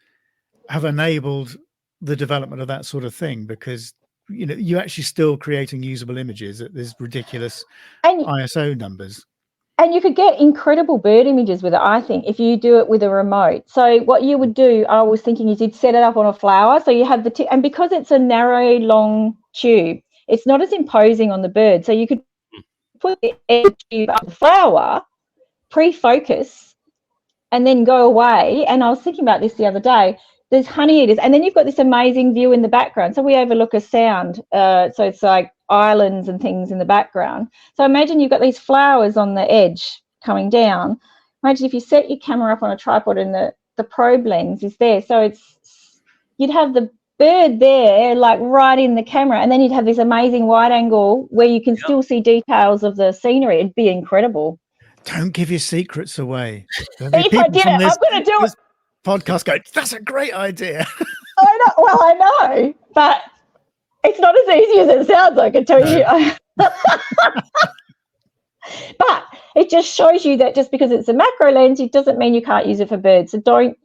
have enabled the development of that sort of thing, because you're actually still creating usable images at these ridiculous ISO numbers. And you could get incredible bird images with it, I think, if you do it with a remote. So what you would do, I was thinking, is you'd set it up on a flower. So you have and because it's a narrow, long tube, it's not as imposing on the bird. So you could put the edge tube up the flower, pre-focus, and then go away. And I was thinking about this the other day. There's honey eaters, and then you've got this amazing view in the background. So we overlook a sound. So it's like islands and things in the background. So imagine you've got these flowers on the edge coming down. Imagine if you set your camera up on a tripod and the probe lens is there. So you'd have the bird there, like right in the camera, and then you'd have this amazing wide angle where you can still see details of the scenery. It'd be incredible. Don't give your secrets away. If I did it, I'm going to do it. Podcast go, that's a great idea. I know. Well, I know, but it's not as easy as it sounds, I can tell you. But it just shows you that just because it's a macro lens, it doesn't mean you can't use it for birds. So don't.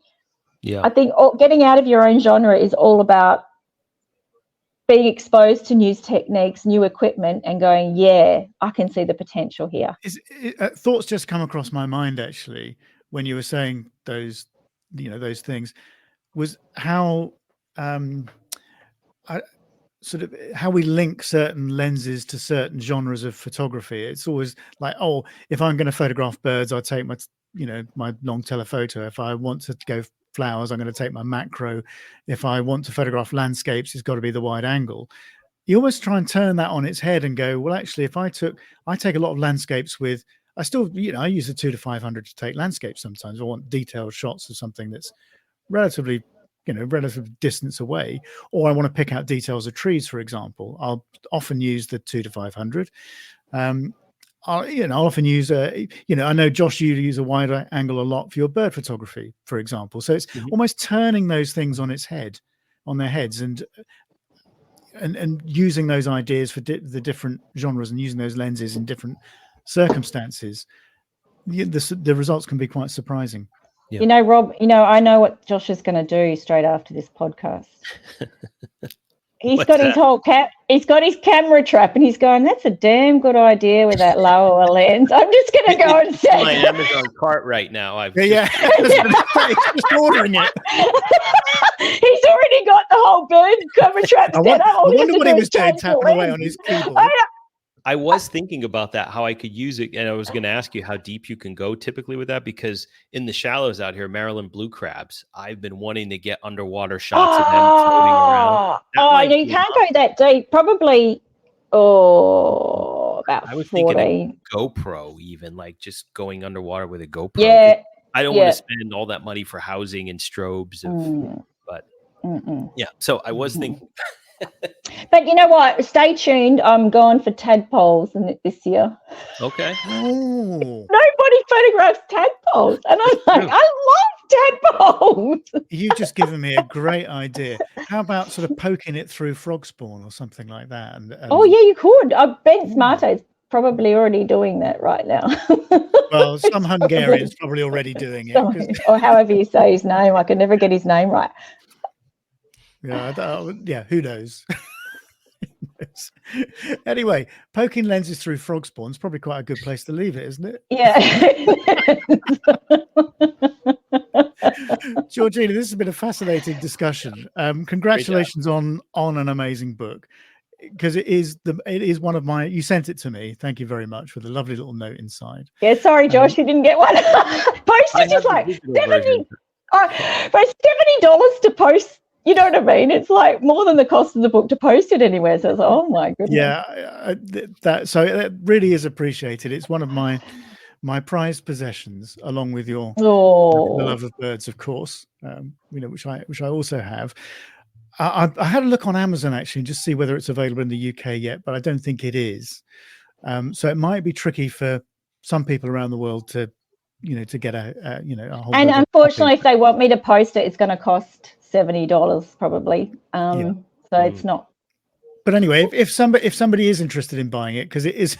Yeah. I think getting out of your own genre is all about being exposed to new techniques, new equipment, and going, yeah, I can see the potential here. Thoughts just come across my mind actually when you were saying those things, was how how we link certain lenses to certain genres of photography. It's always like, oh, if I'm going to photograph birds, I take my my long telephoto. If I want to go flowers, I'm going to take my macro. If I want to photograph landscapes, it's got to be the wide angle. You almost try and turn that on its head and go, well, actually, if I take a lot of landscapes with, I still, I use a 2-500 to take landscapes sometimes. I want detailed shots of something that's relatively distance away, or I want to pick out details of trees, for example. I'll often use the 2-500. I'll often use I know Josh, you use a wide angle a lot for your bird photography, for example. So it's almost turning those things on their heads, and using those ideas for the different genres, and using those lenses in different circumstances. The results can be quite surprising. Yeah. Rob, I know what Josh is going to do straight after this podcast. He's got his camera trap, and he's going, that's a damn good idea with that lower lens. I'm just going to go and set my Amazon cart right now. He's just ordering it. He's already got the whole bird camera trap set up. I wonder what he was doing, tapping away on his keyboard. I was thinking about that, how I could use it, and I was going to ask you how deep you can go typically with that, because in the shallows out here, Maryland blue crabs, I've been wanting to get underwater shots of them floating around. You can't go that deep. Probably, about I was 14. Thinking a GoPro, even, like just going underwater with a GoPro. Yeah. I don't want to spend all that money for housing and strobes, but yeah. So I was thinking. But you know what? Stay tuned. I'm going for tadpoles this year. Okay. Oh. Nobody photographs tadpoles, and I'm like, I love tadpoles. You've just given me a great idea. How about sort of poking it through frog spawn or something like that? Oh yeah, you could. Ben Smarto is probably already doing that right now. Well, some Hungarian's probably already doing it. Or however you say his name. I can never get his name right. Yeah, who knows? Anyway, poking lenses through frog spawn is probably quite a good place to leave it, isn't it? Yeah. Georgina, this has been a fascinating discussion. Congratulations on an amazing book, because it is one of my. You sent it to me. Thank you very much, with a lovely little note inside. Yeah, sorry, Josh, you didn't get one. Postage is like $70 to post. You know what I mean? It's like more than the cost of the book to post it anywhere. So it's like, oh my goodness. Yeah, that really is appreciated. It's one of my prized possessions, along with your the love of birds, of course. Which I also have. I had a look on Amazon actually, and just see whether it's available in the UK yet, but I don't think it is. So it might be tricky for some people around the world to get a whole. And unfortunately, if they want me to post it, it's going to cost $70 probably. So it's not. But anyway, if somebody is interested in buying it, because it's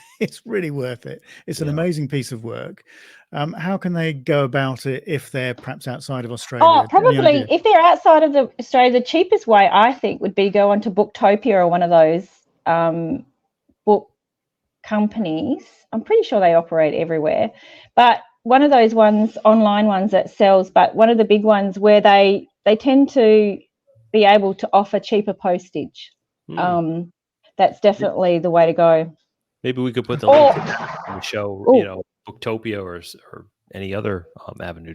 really worth it. It's an amazing piece of work. How can they go about it if they're perhaps outside of Australia? Oh, probably if they're outside of Australia, the cheapest way I think would be go onto Booktopia or one of those book companies. I'm pretty sure they operate everywhere, but one of those online ones that sells, but one of the big ones where they tend to be able to offer cheaper postage. That's definitely the way to go. Maybe we could put the link to that on the show, Booktopia or any other avenue.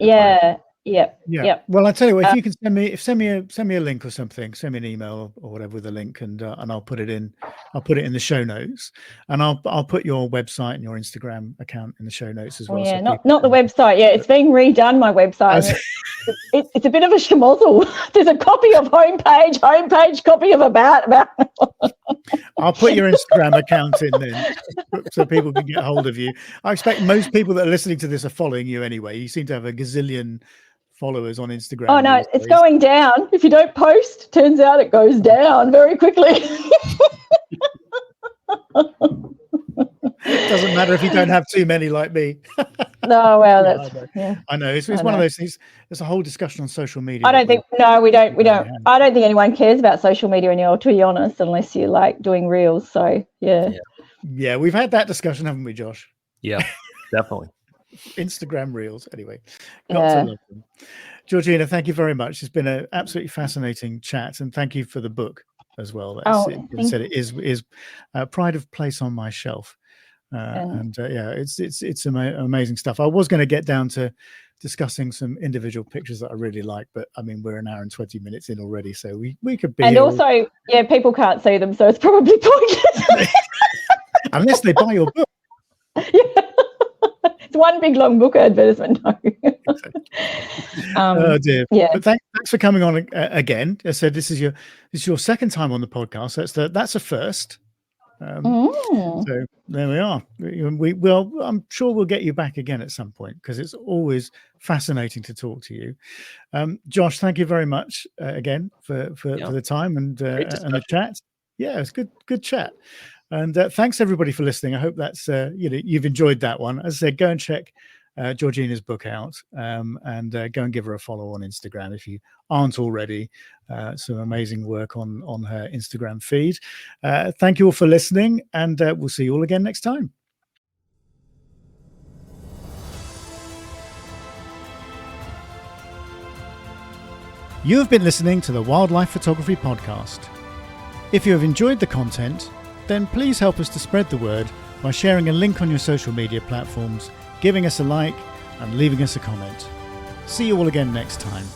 Yep. Yeah. Yep. Well, I tell you what, if you can send me a link or something, send me an email or whatever with a link, and I'll put it in. I'll put it in the show notes, and I'll put your website and your Instagram account in the show notes as well. Oh, yeah, so not the website. Yeah, it's being redone. My website. It's a bit of a schmozzle. There's a copy of homepage, copy of about. I'll put your Instagram account in then, so people can get hold of you. I expect most people that are listening to this are following you anyway. You seem to have a gazillion followers on Instagram. Oh no, it's going down. If you don't post, turns out it goes down very quickly. Doesn't matter if you don't have too many like me. No, well, I know. It's one of those things. There's a whole discussion on social media. I don't think. No, we don't. I don't think anyone cares about social media anymore, to be honest, unless you like doing reels. So yeah, we've had that discussion, haven't we, Josh? Yeah, definitely. Instagram reels. Anyway, got to love them. Georgina, thank you very much. It's been an absolutely fascinating chat, and thank you for the book as well. It is pride of place on my shelf. It's amazing stuff. I was going to get down to discussing some individual pictures that I really like, but I mean, we're an hour and 20 minutes in already, so we could be. And also, people can't see them, so it's probably pointless. Unless they buy your book. It's one big long book advertisement. Oh dear. Yeah. But thanks for coming on again. I said this is your second time on the podcast. That's a first. So there we are. I'm sure we'll get you back again at some point, because it's always fascinating to talk to you. Josh, thank you very much again for the time and the chat. Yeah, it's good chat. And thanks everybody for listening. I hope that's you've enjoyed that one. As I said, go and check Georgina's book out, and go and give her a follow on Instagram if you aren't already. Some amazing work on her Instagram feed. Thank you all for listening, and we'll see you all again next time. You have been listening to the Wildlife Photography Podcast. If you have enjoyed the content, then please help us to spread the word by sharing a link on your social media platforms, giving us a like, and leaving us a comment. See you all again next time.